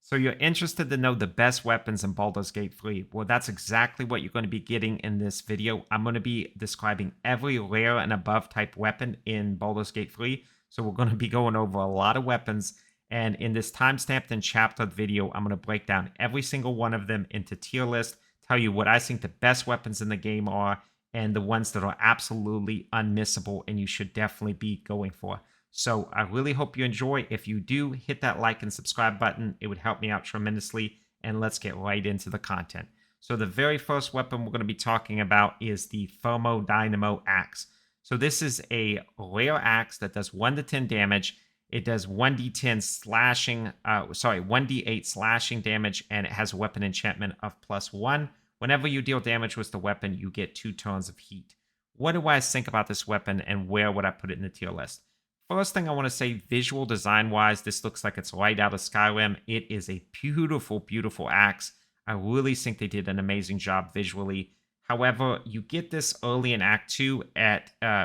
So you're interested to know the best weapons in Baldur's Gate 3. Well, that's exactly what you're going to be getting in this video. I'm going to be describing every rare and above type weapon in Baldur's Gate 3. So we're going to be going over a lot of weapons. And in this time-stamped and chaptered video, I'm going to break down every single one of them into tier list, tell you what I think the best weapons in the game are, and the ones that are absolutely unmissable and you should definitely be going for. So I really hope you enjoy. If you do, hit that like and subscribe button. It would help me out tremendously. And let's get right into the content. So the very first weapon we're going to be talking about is the Thermodynamo Axe. So this is a rare axe that does 1 to 10 damage. It does 1d10 slashing, 1d8 slashing damage, and it has a weapon enchantment of +1. Whenever you deal damage with the weapon, you get 2 turns of heat. What do I think about this weapon, and where would I put it in the tier list? First thing I want to say, visual design-wise, this looks like it's right out of Skyrim. It is a beautiful, beautiful axe. I really think they did an amazing job visually. However, you get this early in Act 2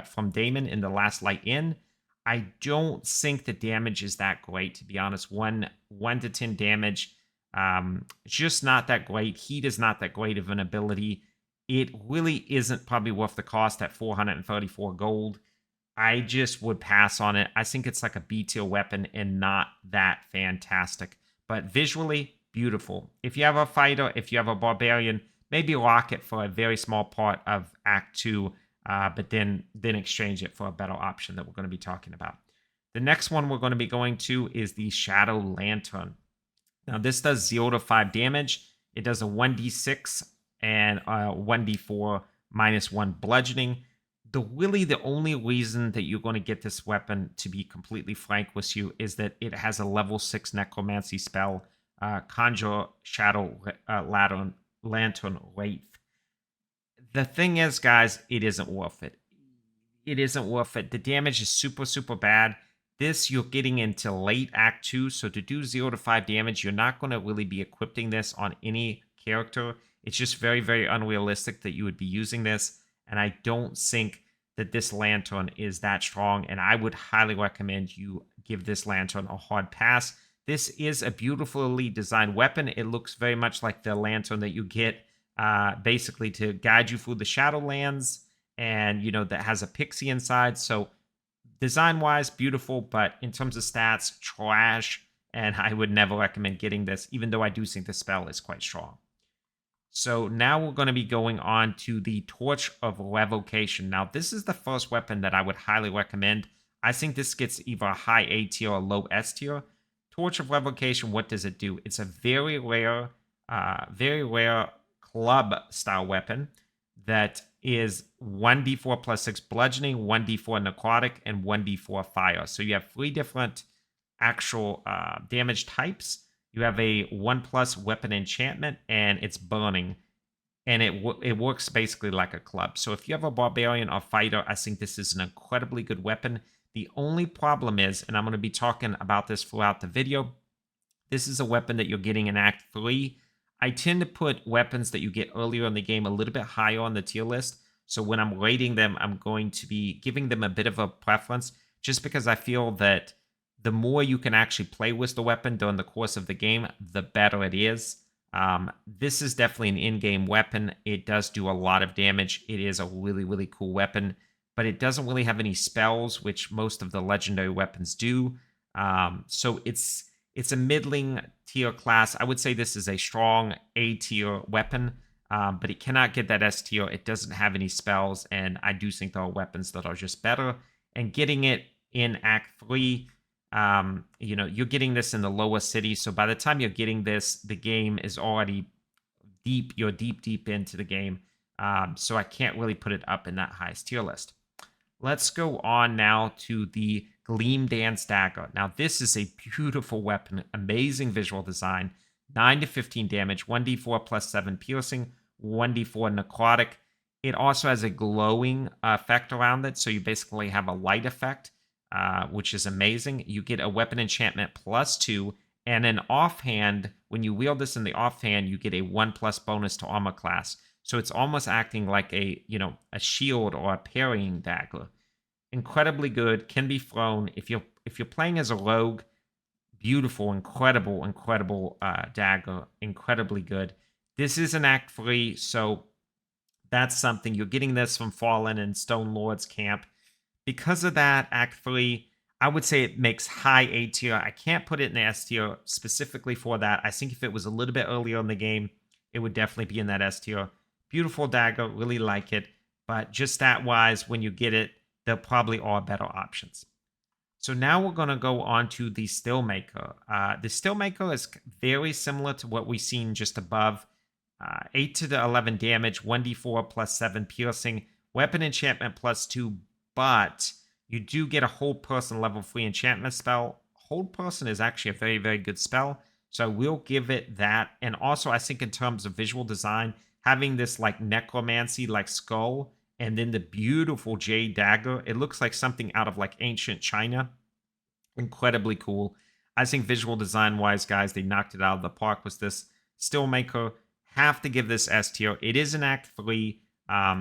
from Daemon in the Last Light Inn. I don't think the damage is that great, to be honest. 1 to 10 damage, just not that great. Heat is not that great of an ability. It really isn't probably worth the cost at 434 gold. I just would pass on it. I think it's like a B tier weapon and not that fantastic. But visually, beautiful. If you have a fighter, if you have a barbarian, maybe lock it for a very small part of Act 2, but then exchange it for a better option that we're going to be talking about. The next one we're going to be going to is the Shadow Lantern. Now, this does 0 to 5 damage. It does a 1d6 and a 1d4 -1 bludgeoning. The only reason that you're going to get this weapon, to be completely frank with you, is that it has a level 6 necromancy spell, Conjure Shadow Lantern Wraith. The thing is, guys, it isn't worth it. It isn't worth it. The damage is super, super bad. This, you're getting into late Act 2, so to do 0 to 5 damage, you're not going to really be equipping this on any character. It's just very, very unrealistic that you would be using this. And I don't think that this lantern is that strong. And I would highly recommend you give this lantern a hard pass. This is a beautifully designed weapon. It looks very much like the lantern that you get basically to guide you through the Shadowlands. And, that has a pixie inside. So design-wise, beautiful. But in terms of stats, trash. And I would never recommend getting this, even though I do think the spell is quite strong. So now we're going to be going on to the Torch of Revocation. Now, this is the first weapon that I would highly recommend. I think this gets either a high A tier or low S tier. Torch of Revocation, what does it do? It's a very rare club-style weapon that is 1d4 +6 bludgeoning, 1d4 necrotic, and 1d4 fire. So you have 3 different actual damage types. You have a 1+ weapon enchantment, and it's burning. And it works basically like a club. So if you have a barbarian or fighter, I think this is an incredibly good weapon. The only problem is, and I'm going to be talking about this throughout the video, this is a weapon that you're getting in Act 3. I tend to put weapons that you get earlier in the game a little bit higher on the tier list. So when I'm rating them, I'm going to be giving them a bit of a preference, just because I feel that the more you can actually play with the weapon during the course of the game, the better it is. This is definitely an in-game weapon. It does do a lot of damage. It is a really, really cool weapon, but it doesn't really have any spells, which most of the legendary weapons do. So it's a middling tier class. I would say this is a strong A tier weapon, but it cannot get that S tier. It doesn't have any spells, and I do think there are weapons that are just better. And getting it in Act 3, you're getting this in the lower city, so by the time you're getting this, the game is already deep. You're deep into the game, so I can't really put it up in that highest tier list. Let's go on now to the Gleamdance Dagger. Now, this is a beautiful weapon, amazing visual design, 9 to 15 damage, 1d4 +7 piercing, 1d4 necrotic. It also has a glowing effect around it, so you basically have a light effect, which is amazing. You get a weapon enchantment +2, and an offhand, when you wield this in the offhand, you get a 1+ bonus to armor class. So it's almost acting like a shield or a parrying dagger. Incredibly good, can be thrown. If you're playing as a rogue, Beautiful, incredible dagger. Incredibly good. This is an Act 3, so that's something. You're getting this from Fallen and Stone Lord's camp. Because of that, Act 3, I would say it makes high A tier. I can't put it in the S tier specifically for that. I think if it was a little bit earlier in the game, it would definitely be in that S tier. Beautiful dagger, really like it. But just stat-wise, when you get it, there probably are better options. So now we're going to go on to the Stillmaker. The Stillmaker is very similar to what we've seen just above. 8 to the 11 damage, 1d4 plus 7 piercing, weapon enchantment plus 2, but you do get a Hold Person level 3 enchantment spell. Hold Person is actually a very, very good spell, so we'll give it that. And also, I think in terms of visual design, having this like necromancy, like skull, and then the beautiful jade dagger, it looks like something out of like ancient China. Incredibly cool. I think visual design-wise, guys, they knocked it out of the park with this Stillmaker. Have to give this S tier. It is an Act 3.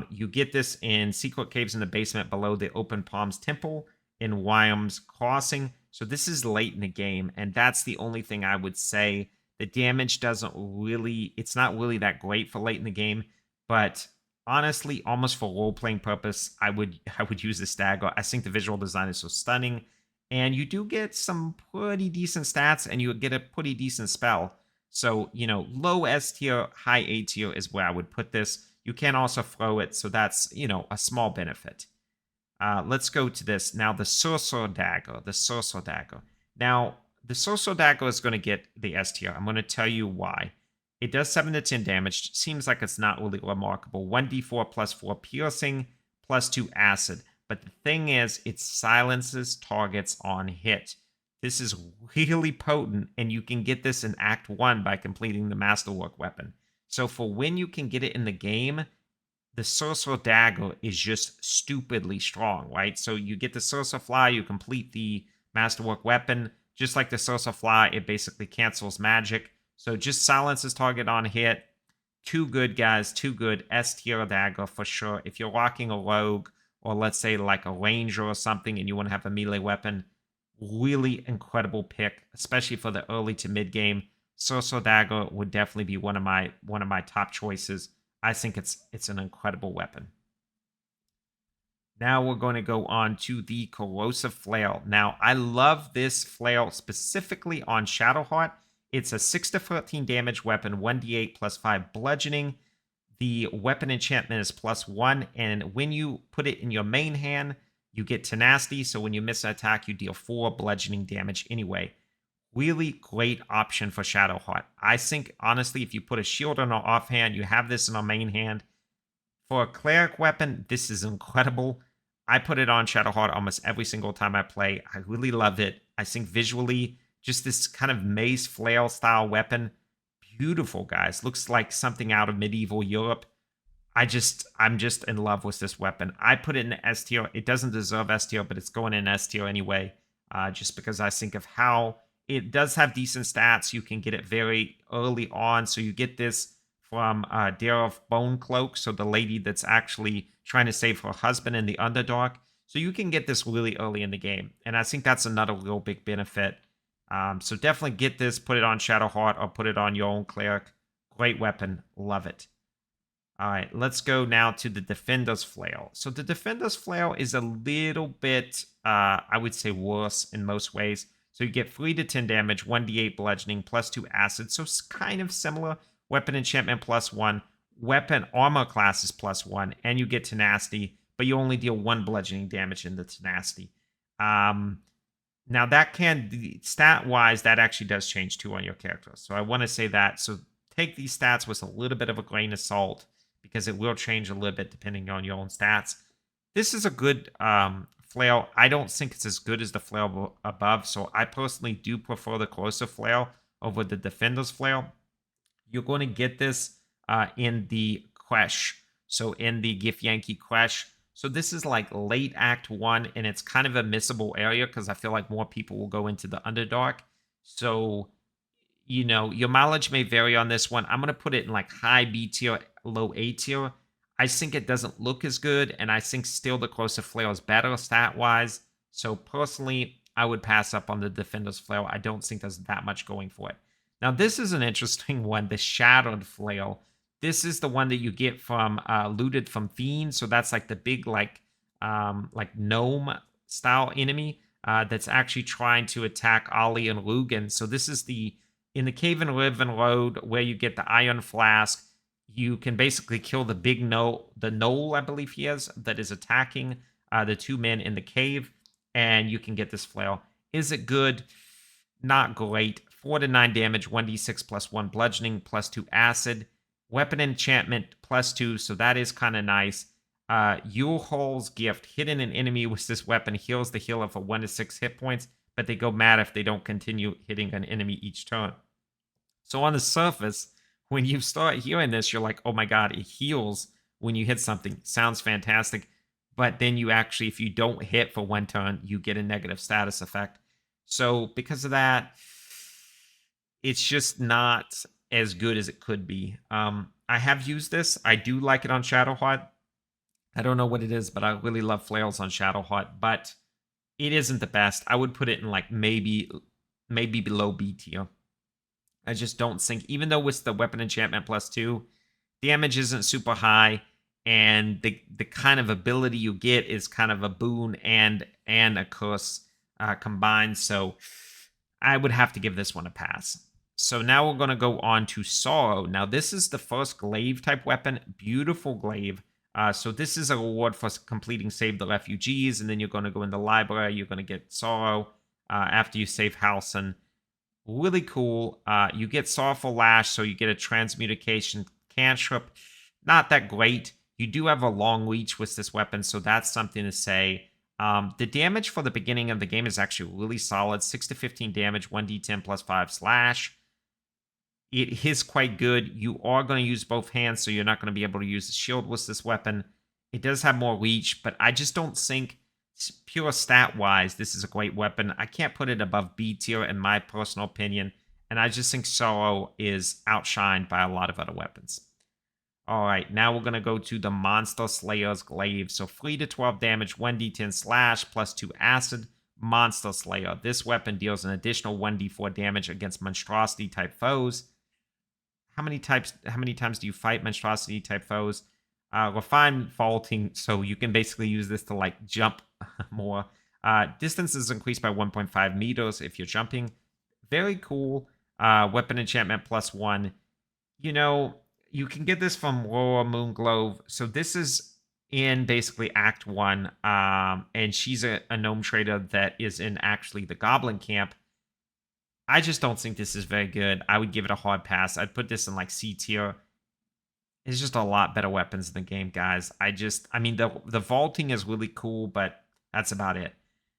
You get this in Secret Caves in the basement below the Open Palms Temple in Wyrm's Crossing. So this is late in the game, and that's the only thing I would say. The damage doesn't really, it's not really that great for late in the game, but honestly, almost for role-playing purpose, I would use this dagger. I think the visual design is so stunning, and you do get some pretty decent stats, and you get a pretty decent spell. So, you know, low S tier, high A tier is where I would put this. You can also throw it, so that's, you know, a small benefit. Let's go to this. Now, the Sussur Dagger. The Sussur Dagger. Now, the Sussur Dagger is going to get the S tier. I'm going to tell you why. It does 7 to 10 damage. Seems like it's not really remarkable. 1d4 plus 4 piercing, plus 2 acid. But the thing is, it silences targets on hit. This is really potent, and you can get this in Act 1 by completing the Masterwork weapon. So for when you can get it in the game, the Sussur Dagger is just stupidly strong, right? So you get the Sussur Fly, you complete the Masterwork weapon. Just like the Sussur Fly, it basically cancels magic. So just silences target on hit. Too good, guys. Too good. S tier dagger for sure. If you're rocking a rogue, or let's say like a ranger or something, and you want to have a melee weapon, really incredible pick, especially for the early to mid game. Sussur Dagger would definitely be one of my top choices. I think it's an incredible weapon. Now we're going to go on to the Corrosive Flail. Now, I love this flail specifically on Shadowheart. It's a 6 to 13 damage weapon, 1d8 plus 5 bludgeoning. The weapon enchantment is plus 1, and when you put it in your main hand, you get tenacity, so when you miss an attack, you deal 4 bludgeoning damage anyway. Really great option for Shadowheart. I think, honestly, if you put a shield on our offhand, you have this in our main hand. For a cleric weapon, this is incredible. I put it on Shadowheart almost every single time I play. I really love it. I think visually, just this kind of mace flail style weapon, beautiful, guys. Looks like something out of medieval Europe. I'm just in love with this weapon. I put it in S tier. It doesn't deserve S tier, but it's going in S tier anyway, just because I think of how it does have decent stats. You can get it very early on, so you get this from Dare of Bone Cloak, so the lady that's actually trying to save her husband in the Underdark. So you can get this really early in the game, and I think that's another real big benefit. So definitely get this, put it on Shadowheart, or put it on your own cleric. Great weapon, love it. All right, let's go now to the Defender's Flail. So the Defender's Flail is a little bit, I would say, worse in most ways. So you get 3 to 10 damage, 1d8 bludgeoning, plus 2 acid. So it's kind of similar. Weapon enchantment plus 1. Weapon armor class is plus 1. And you get tenacity, but you only deal 1 bludgeoning damage in the tenacity. Now that can, stat-wise, that actually does change too on your character. So I want to say that. So take these stats with a little bit of a grain of salt, because it will change a little bit depending on your own stats. This is a good flail. I don't think it's as good as the flail above, so I personally do prefer the Corrosive Flail over the Defender's Flail. You're going to get this in the Kresh, so in the Githyanki Kresh. So this is like late Act 1, and it's kind of a missable area because I feel like more people will go into the Underdark. So, you know, your mileage may vary on this one. I'm going to put it in like high B tier, low A tier. I think it doesn't look as good, and I think still the Corrosive Flail is better stat-wise. So personally, I would pass up on the Defender's Flail. I don't think there's that much going for it. Now, this is an interesting one, the Shattered Flail. This is the one that you get from looted from Fiend. So that's like the big like gnome style enemy that's actually trying to attack Ollie and Lugan. So this is in the Cave and Riven Road where you get the Iron Flask. You can basically kill the big the Knoll, I believe he is, that is attacking the two men in the cave, and you can get this flail. Is it good? Not great. 4 to 9 damage, 1d6 plus 1 bludgeoning, plus 2 acid. Weapon enchantment, plus 2, so that is kind of nice. Yulhol's Gift. Hitting an enemy with this weapon heals the healer for 1 to 6 hit points, but they go mad if they don't continue hitting an enemy each turn. So on the surface, when you start hearing this, you're like, oh my god, it heals when you hit something. Sounds fantastic. But then you actually, if you don't hit for 1 turn, you get a negative status effect. So because of that, it's just not as good as it could be. I have used this. I do like it on Shadowheart. I don't know what it is, but I really love flails on Shadowheart. But it isn't the best. I would put it in like maybe below B tier. I just don't think, even though it's the weapon enchantment plus 2, damage isn't super high, and the kind of ability you get is kind of a boon and a curse combined. So I would have to give this one a pass. So now we're going to go on to Sorrow. Now this is the first Glaive type weapon. Beautiful Glaive. So this is a reward for completing Save the Refugees, and then you're going to go in the library. You're going to get Sorrow after you save Halcyon. Really cool. You get Sorrowful Lash, so you get a Transmutation cantrip. Not that great. You do have a long reach with this weapon, so that's something to say. The damage for the beginning of the game is actually really solid. 6 to 15 damage, 1d10 plus 5 slash. It is quite good. You are going to use both hands, so you're not going to be able to use the shield with this weapon. It does have more reach, but I just don't think, pure stat-wise, this is a great weapon. I can't put it above B tier in my personal opinion, and I just think Sorrow is outshined by a lot of other weapons. Alright, now we're going to go to the Monster Slayer's Glaive. So 3 to 12 damage, 1d10 slash, plus 2 acid. Monster Slayer. This weapon deals an additional 1d4 damage against monstrosity-type foes. How many times do you fight monstrosity-type foes? Refined Vaulting, so you can basically use this to, like, jump more. Distance is increased by 1.5 meters if you're jumping. Very cool. Weapon enchantment plus 1. You know, you can get this from Laura Moonglove. So this is in basically Act 1. And she's a gnome trader that is in actually the Goblin Camp. I just don't think this is very good. I would give it a hard pass. I'd put this in like C tier. It's just a lot better weapons in the game, guys. I mean, the vaulting is really cool, but that's about it.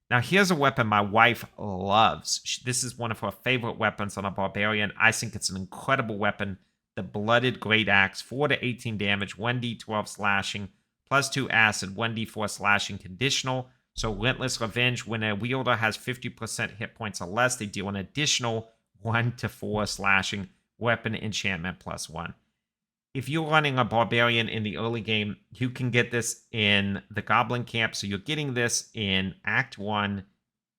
Now, here's a weapon my wife loves. This is one of her favorite weapons on a Barbarian. I think it's an incredible weapon. The Blooded Greataxe, 4 to 18 damage, 1d12 slashing, plus 2 acid, 1d4 slashing conditional. So Relentless Revenge, when a wielder has 50% hit points or less, they deal an additional 1 to 4 slashing, weapon enchantment plus 1. If you're running a Barbarian in the early game, you can get this in the Goblin Camp. So you're getting this in Act 1.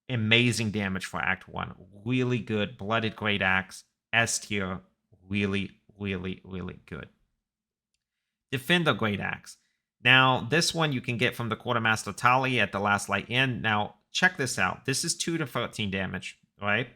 Amazing damage for Act 1. Really good. Blooded Greataxe. S tier. Really, really, really good. Defender Greataxe. Now, this one you can get from the Quartermaster Tali at the Last Light Inn. Now, check this out. This is 2 to 13 damage, right?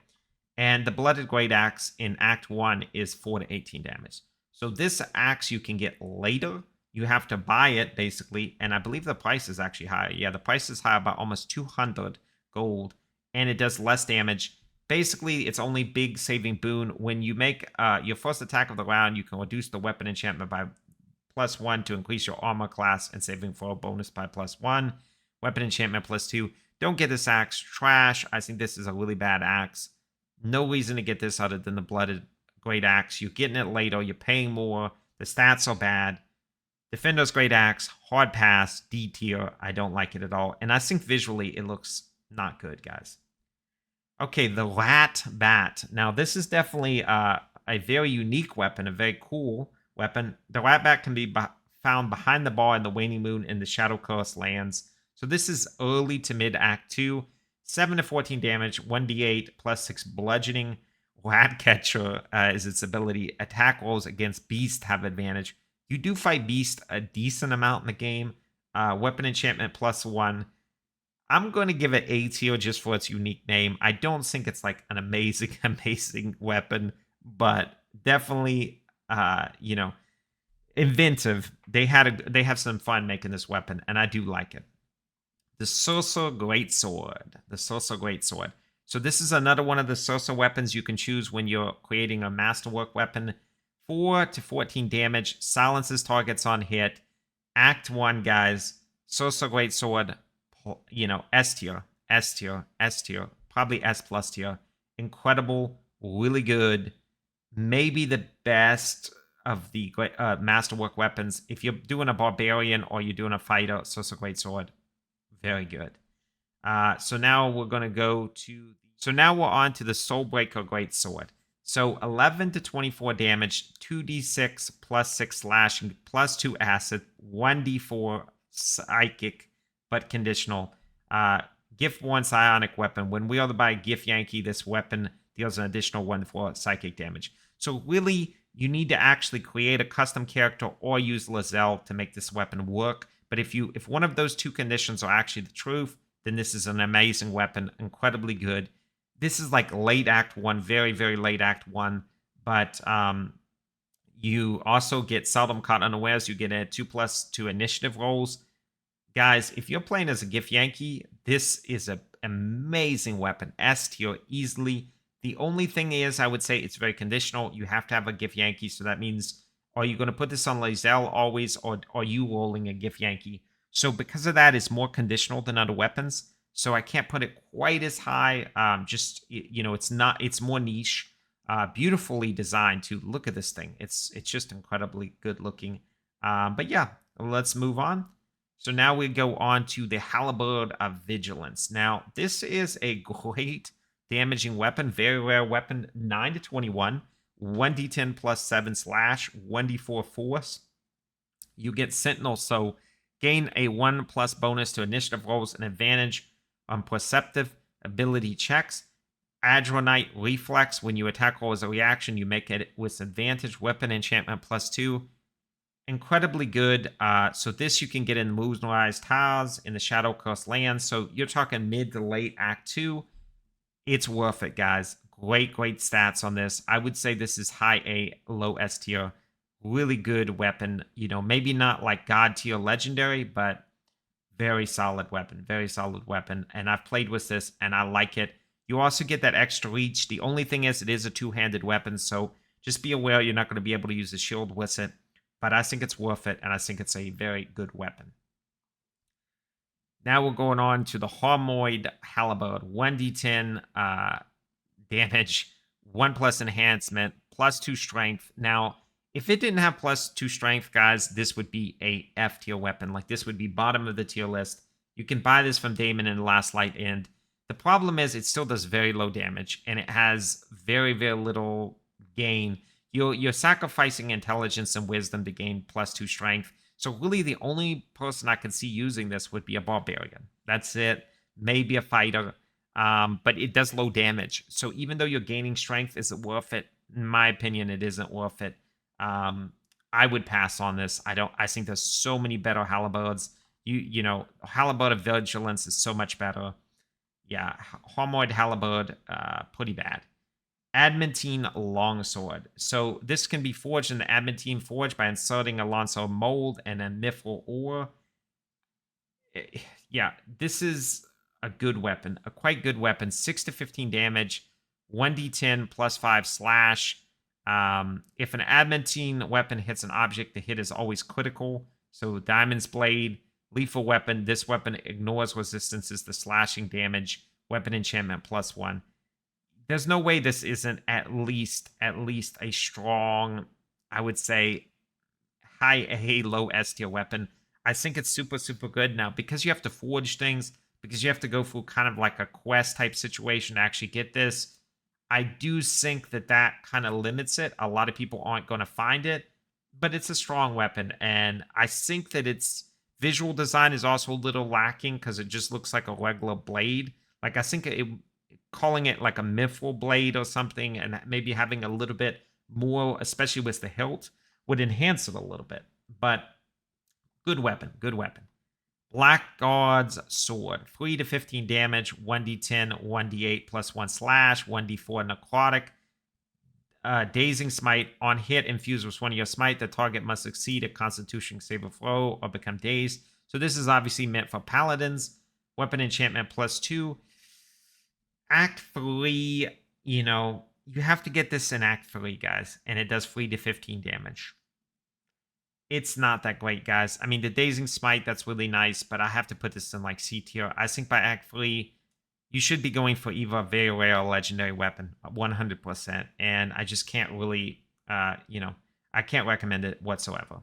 And the Blooded Greataxe in Act 1 is 4 to 18 damage. So this axe you can get later. You have to buy it, basically, and I believe the price is actually higher. Yeah, the price is higher by almost 200 gold, and it does less damage. Basically, it's only big saving boon. When you make your first attack of the round, you can reduce the weapon enchantment by +1 to increase your armor class and saving throw bonus by +1. Weapon enchantment +2. Don't get this axe. Trash. I think this is a really bad axe. No reason to get this other than the Blooded Greataxe. You're getting it later. You're paying more. The stats are bad. Defender's Greataxe. Hard pass. D tier. I don't like it at all. And I think visually it looks not good, guys. Okay, the Rat Bat. Now, this is definitely a very unique weapon. A very cool weapon. The Rat Bat can be found behind the bar in the Waning Moon in the Shadow Curse lands. So this is early to mid Act 2. 7 to 14 damage, 1d8 plus 6 bludgeoning. Ratcatcher is its ability. Attack rolls against Beast have advantage. You do fight Beast a decent amount in the game. Weapon enchantment +1. I'm going to give it A tier just for its unique name. I don't think it's like an amazing, amazing weapon, but definitely, inventive. They have some fun making this weapon, and I do like it. The Sussur Greatsword. The Sussur Greatsword. So this is another one of the Sussur weapons you can choose when you're creating a masterwork weapon. 4 to 14 damage, silences targets on hit. Act 1, guys. Sussur Greatsword, S tier, S tier, S tier, probably S plus tier. Incredible, really good. Maybe the best of the masterwork weapons. If you're doing a barbarian or you're doing a fighter, Sussur Greatsword, very good. So now we're going to go to... So now we're on to the Soulbreaker Greatsword. So 11 to 24 damage, 2d6 plus 6 slashing, plus 2 acid, 1d4 psychic, but conditional. Gift 1 psionic weapon. When wielded by Gift Yankee, this weapon deals an additional 1 for psychic damage. So really, you need to actually create a custom character or use Lizelle to make this weapon work. But if one of those two conditions are actually the truth, then this is an amazing weapon, incredibly good. This is like late Act 1, very, very late Act 1. But you also get seldom caught unawares. You get a 2+2 initiative rolls. Guys, if you're playing as a Gift Yankee, this is an amazing weapon. S tier, easily. The only thing is, I would say it's very conditional. You have to have a Gift Yankee, so that means, are you going to put this on Lizelle always, or are you rolling a Gift Yankee? So because of that, it's more conditional than other weapons. So I can't put it quite as high. It's more niche. Beautifully designed too. Look at this thing. It's just incredibly good looking. But yeah, let's move on. So now we go on to the Halberd of Vigilance. Now, this is a great damaging weapon. Very rare weapon. 9 to 21. 1d10 plus 7 slash. 1d4 force. You get Sentinel, so gain a 1+ bonus to initiative rolls and advantage on perceptive ability checks. Adronite Reflex. When you attack roll as a reaction, you make it with advantage. Weapon enchantment +2. Incredibly good. So this you can get in Moonrise Towers, in the Shadow Curse lands. So you're talking mid to late Act 2. It's worth it, guys. Great, great stats on this. I would say this is high A, low S tier. Really good weapon. Maybe not like God tier legendary, but very solid weapon. Very solid weapon. And I've played with this, and I like it. You also get that extra reach. The only thing is, it is a two-handed weapon, so just be aware you're not going to be able to use a shield with it. But I think it's worth it, and I think it's a very good weapon. Now we're going on to the Harmonium Halberd. 1d10 damage, 1+ enhancement, +2 strength. Now, if it didn't have +2 strength, guys, this would be a F tier weapon. Like, this would be bottom of the tier list. You can buy this from Damon in the Last Light End. The problem is it still does very low damage, and it has very, very little gain. You're sacrificing intelligence and wisdom to gain +2 strength. So really the only person I could see using this would be a barbarian. That's it. Maybe a fighter. But it does low damage. So even though you're gaining strength, is it worth it? In my opinion, it isn't worth it. I would pass on this. I think there's so many better halberds. Halberd of Vigilance is so much better. Yeah, Harmonium Halberd, pretty bad. Adamantine Longsword. So this can be forged in the Adamantine Forge by inserting a longsword mold and a mithril ore. Yeah, this is a good weapon, a quite good weapon. 6 to 15 damage, 1d10 +5 slash. If an adamantine weapon hits an object, the hit is always critical. So Diamond's Blade, lethal weapon. This weapon ignores resistances to slashing damage. Weapon enchantment +1. There's no way this isn't at least a strong, I would say, high A, low S tier weapon. I think it's super, super good. Now, because you have to forge things, because you have to go through kind of like a quest type situation to actually get this, I do think that kind of limits it. A lot of people aren't going to find it, but it's a strong weapon. And I think that its visual design is also a little lacking because it just looks like a regular blade. Like, I think calling it like a mithril blade or something, and maybe having a little bit more, especially with the hilt, would enhance it a little bit. But good weapon, good weapon. Blackguard's Sword. 3 to 15 damage, 1d10, 1d8 plus 1 slash, 1d4 necrotic. Dazing Smite. On hit, infused with one of your smite, the target must succeed a constitution save throw or become dazed. So this is obviously meant for paladins. Weapon enchantment +2. Act 3, you know, you have to get this in Act 3, guys. And it does 3 to 15 damage. It's not that great, guys. I mean, the Dazing Smite, that's really nice, but I have to put this in like C tier. I think by Act 3, you should be going for either a very rare or legendary weapon, 100%. And I just can't really, you know, I can't recommend it whatsoever.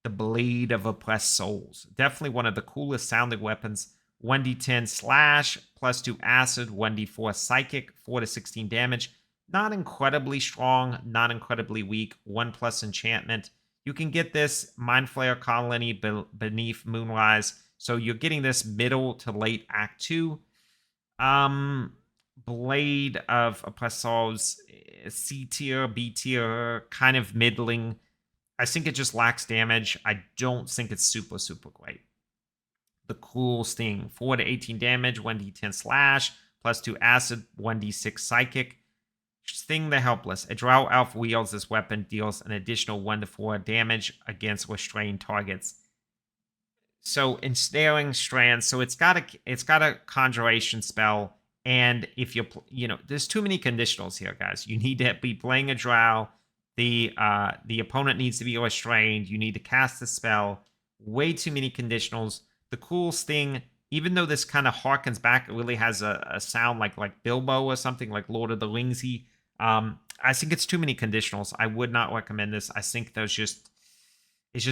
The Blade of Oppressed Souls. Definitely one of the coolest sounding weapons. 1d10 slash, +2 acid, 1d4 psychic, 4 to 16 damage. Not incredibly strong, not incredibly weak. 1+ enchantment. You can get this Mind Flayer Colony beneath Moonrise. So you're getting this middle to late Act 2. Blade of Oppressed Souls, C tier, B tier, kind of middling. I think it just lacks damage. I don't think it's super, super great. The Cruel Sting, 4 to 18 damage, 1d10 slash, +2 acid, 1d6 psychic. Sting the Helpless. A Drow Elf wields this weapon, deals an additional 1 to 4 damage against restrained targets. So ensnaring strands. So it's got a conjuration spell, and if you know, there's too many conditionals here, guys. You need to be playing a Drow. The opponent needs to be restrained. You need to cast the spell. Way too many conditionals. The Cruel Sting, even though this kind of harkens back, it really has a sound like Bilbo or something, like Lord of the Ringsy. I think it's too many conditionals. I would not recommend this. I think it's just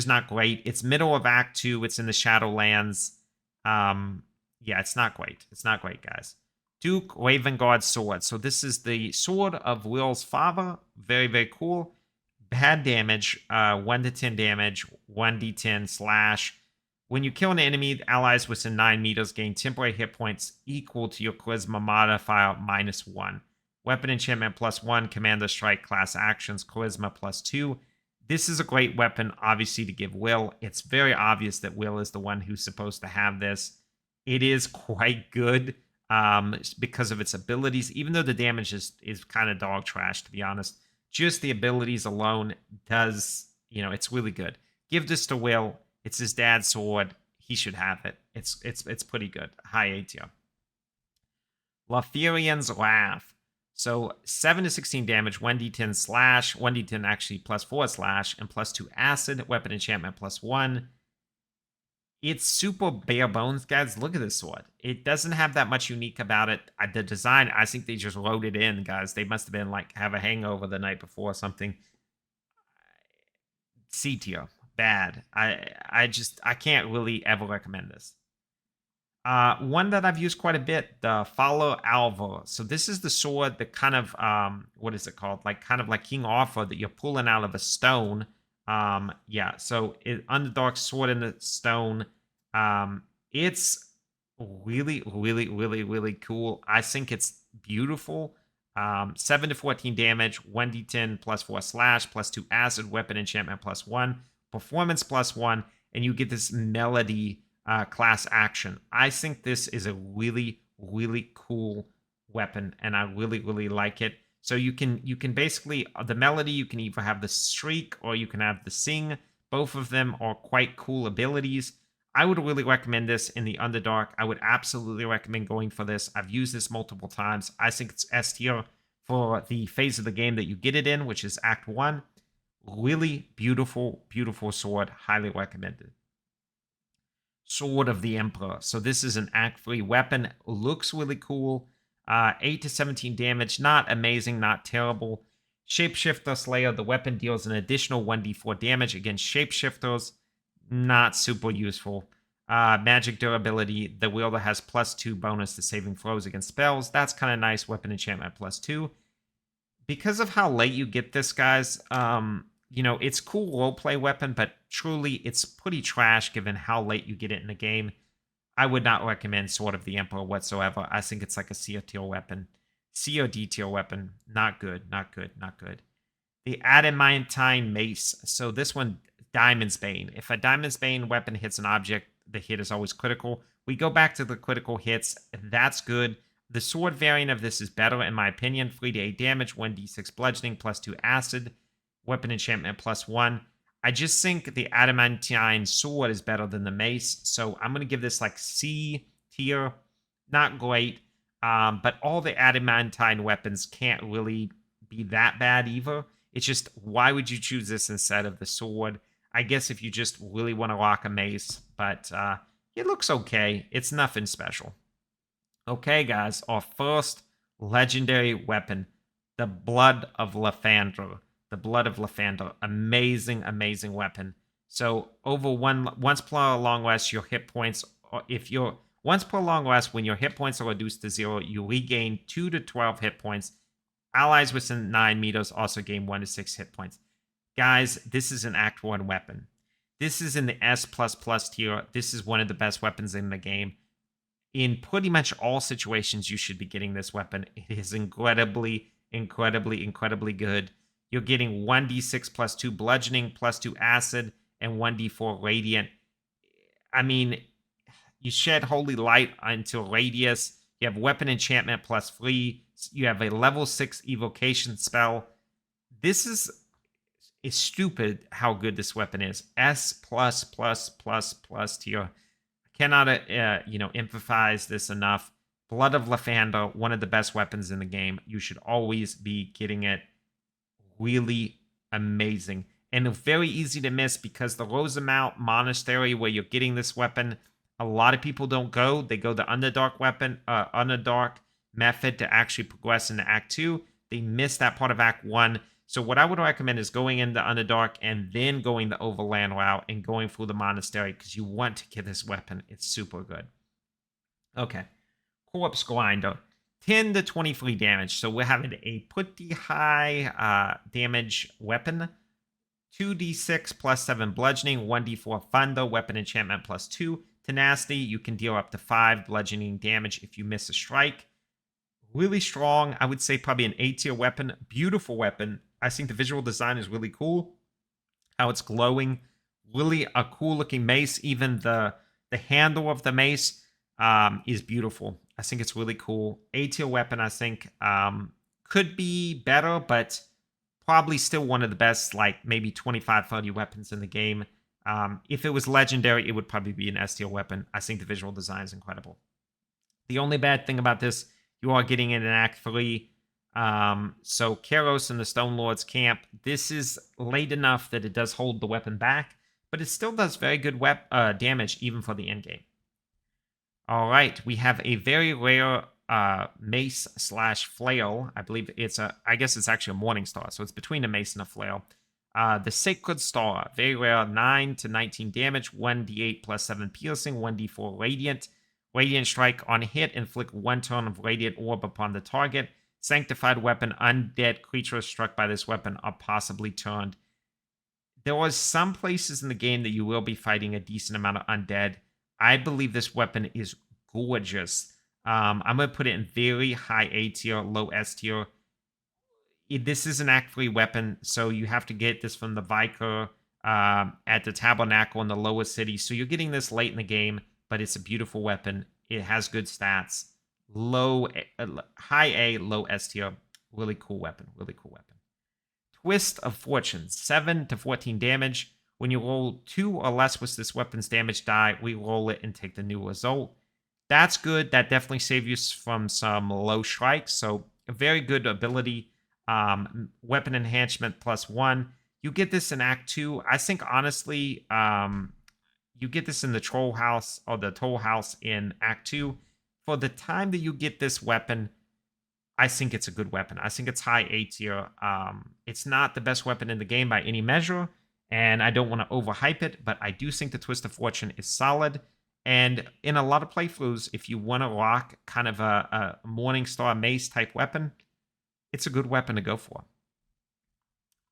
not great. It's middle of Act 2. It's in the Shadowlands. Yeah, it's not great. It's not great, guys. Duke Ravengard Sword. So this is the sword of Will's father. Very, very cool. Bad damage. 1 to 10 damage. 1d10 slash. When you kill an enemy, allies within 9 meters gain temporary hit points equal to your charisma modifier -1. Weapon enchantment +1. Commander strike class actions. Charisma +2. This is a great weapon, obviously, to give Will. It's very obvious that Will is the one who's supposed to have this. It is quite good because of its abilities, even though the damage is kind of dog trash, to be honest. Just the abilities alone does, you know, it's really good. Give this to Will. It's his dad's sword. He should have it. It's pretty good. High A tier. Latherian's Wrath. So 7 to 16 damage, 1d10 slash, 1d10 actually +4 slash, and +2 acid, weapon enchantment +1. It's super bare bones, guys. Look at this sword. It doesn't have that much unique about it. The design, I think they just wrote it in, guys. They must have been like, have a hangover the night before or something. C tier. Bad. I can't really ever recommend this. One that I've used quite a bit, the Phalar Aluve. So this is the sword that kind of, what is it called? Like kind of like King Arthur that you're pulling out of a stone. Yeah, so Underdark sword in the stone. It's really, really, really, really cool. I think it's beautiful. 7 to 14 damage, 1d10 +4 slash, +2 acid, weapon enchantment +1, performance +1, and you get this melody class action. I think this is a really, really cool weapon, and I really, really like it. So you can basically, the melody, you can either have the shriek or you can have the sing. Both of them are quite cool abilities. I would really recommend this in the Underdark. I would absolutely recommend going for this. I've used this multiple times. I think it's S tier for the phase of the game that you get it in, which is Act 1. Really beautiful, beautiful sword. Highly recommended. Sword of the Emperor. So this is an Act 3 weapon. Looks really cool. 8 to 17 damage. Not amazing, not terrible. Shapeshifter Slayer. The weapon deals an additional 1d4 damage against shapeshifters. Not super useful. Magic durability. The wielder has +2 bonus to saving throws against spells. That's kind of nice. Weapon enchantment +2. Because of how late you get this, guys, you know, it's cool roleplay weapon, but truly it's pretty trash given how late you get it in the game. I would not recommend Sword of the Emperor whatsoever. I think it's like a C tier weapon. C or D tier weapon. Not good, not good, not good. The Adamantine Mace. So this one, Diamond's Bane. If a Diamond's Bane weapon hits an object, the hit is always critical. We go back to the critical hits. That's good. The sword variant of this is better, in my opinion. 3 to 8 damage, 1d6 bludgeoning, plus 2 acid. Weapon enchantment, plus 1. I just think the Adamantine sword is better than the mace. So I'm going to give this like C tier. Not great. But all the Adamantine weapons can't really be that bad either. It's just, why would you choose this instead of the sword? I guess if you just really want to rock a mace. But it looks okay. It's nothing special. Okay, guys. Our first legendary weapon. The Blood of Lathander. The Blood of Lathander. Amazing, amazing weapon. So over once per long rest, your hit points, once per long rest, when your hit points are reduced to 0, you regain 2 to 12 hit points. Allies within 9 meters also gain 1 to 6 hit points. Guys, this is an Act 1 weapon. This is in the S++ tier. This is one of the best weapons in the game. In pretty much all situations, you should be getting this weapon. It is incredibly, incredibly, incredibly good. You're getting 1d6 plus 2 bludgeoning, plus 2 acid, and 1d4 radiant. I mean, you shed Holy Light into radius. You have weapon enchantment plus 3. You have a level 6 evocation spell. This is stupid how good this weapon is. S++++ tier. I cannot emphasize this enough. Blood of Lathander, one of the best weapons in the game. You should always be getting it. Really amazing. And very easy to miss because the Rosamount Monastery where you're getting this weapon, a lot of people don't go. They go the Underdark weapon, Underdark method to actually progress into Act 2. They miss that part of Act 1. So what I would recommend is going into Underdark and then going the Overland route and going through the Monastery because you want to get this weapon. It's super good. Okay. Corpsegrinder. 10 to 23 damage. So we're having a pretty high damage weapon. 2d6 plus 7 bludgeoning, 1d4 thunder, weapon enchantment plus 2. Tenacity, you can deal up to 5 bludgeoning damage if you miss a strike. Really strong. I would say probably an A tier weapon. Beautiful weapon. I think the visual design is really cool. How it's glowing. Really a cool looking mace. Even the handle of the mace is beautiful. I think it's really cool. A tier weapon, I think, could be better, but probably still one of the best, like maybe 25-30 weapons in the game. If it was legendary, it would probably be an S tier weapon. I think the visual design is incredible. The only bad thing about this, you are getting in an Act 3. So Keros and the Stone Lord's camp, this is late enough that it does hold the weapon back, but it still does very good damage even for the end game. All right, we have a very rare mace/flail. I believe I guess it's actually a Morning Star, so it's between a mace and a flail. The Sacred Star, very rare, 9 to 19 damage, 1d8 plus 7 piercing, 1d4 radiant. Radiant strike on hit, inflict 1 turn of radiant orb upon the target. Sanctified weapon, undead creatures struck by this weapon are possibly turned. There are some places in the game that you will be fighting a decent amount of undead. I believe this weapon is gorgeous. I'm going to put it in very high A tier, low S tier. This is an Act 3 weapon, so you have to get this from the Vicar at the Tabernacle in the lower city. So you're getting this late in the game, but it's a beautiful weapon. It has good stats. High A, low S tier. Really cool weapon. Really cool weapon. Twist of Fortune, 7 to 14 damage. When you roll 2 or less with this weapon's damage die, we roll it and take the new result. That's good. That definitely saves you from some low strikes. So a very good ability. Weapon enhancement plus 1. You get this in Act 2. I think, honestly, you get this in the Troll House or the Toll House in Act 2. For the time that you get this weapon, I think it's a good weapon. I think it's high A tier. It's not the best weapon in the game by any measure, and I don't want to overhype it, but I do think the Twist of Fortune is solid. And in a lot of playthroughs, if you want to rock kind of a Morning Star Mace type weapon, it's a good weapon to go for.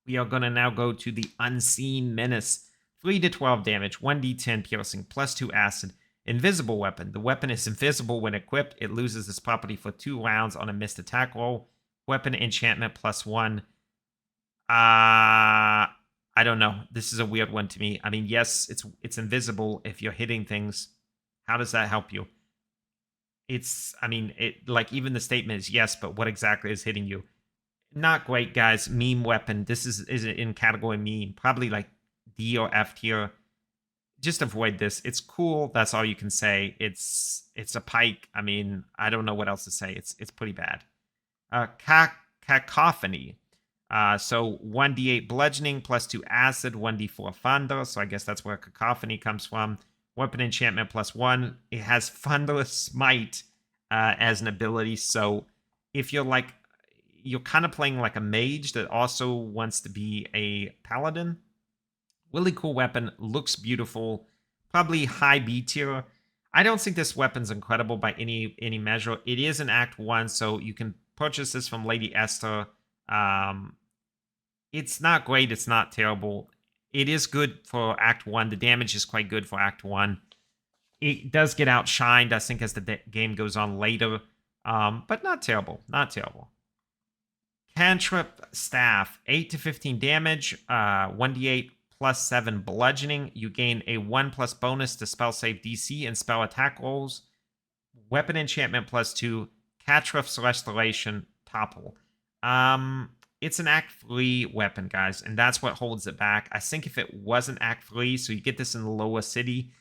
We are going to now go to the Unseen Menace. 3 to 12 damage, 1d10 piercing, plus 2 acid, Invisible weapon. The weapon is invisible when equipped. It loses this property for 2 rounds on a missed attack roll. Weapon enchantment +1. I don't know. This is a weird one to me. I mean, yes, it's invisible if you're hitting things. How does that help you? I mean, like even the statement is yes, but what exactly is hitting you? Not great, guys. Meme weapon. This is in category meme. Probably like D or F tier. Just avoid this. It's cool. That's all you can say. It's a pike. I mean, I don't know what else to say. It's pretty bad. Cacophony. So 1d8 bludgeoning +2 acid, 1d4 thunder. So I guess that's where Cacophony comes from. Weapon enchantment +1. It has Thunderous Smite as an ability. So if you're kind of playing like a mage that also wants to be a paladin, really cool weapon. Looks beautiful. Probably high B tier. I don't think this weapon's incredible by any measure. It is an Act 1, so you can purchase this from Lady Esther. It's not great. It's not terrible. It is good for Act 1. The damage is quite good for Act 1. It does get outshined, I think, as the game goes on later. But not terrible. Not terrible. Catitiff Staff. 8 to 15 damage. 1d8 +7 bludgeoning. You gain a 1+ bonus to spell save DC and spell attack rolls. Weapon enchantment +2. Catitiff's Restoration. Topple. It's an Act 3 weapon, guys, and that's what holds it back. I think if it wasn't Act 3, so you get this in the lower city.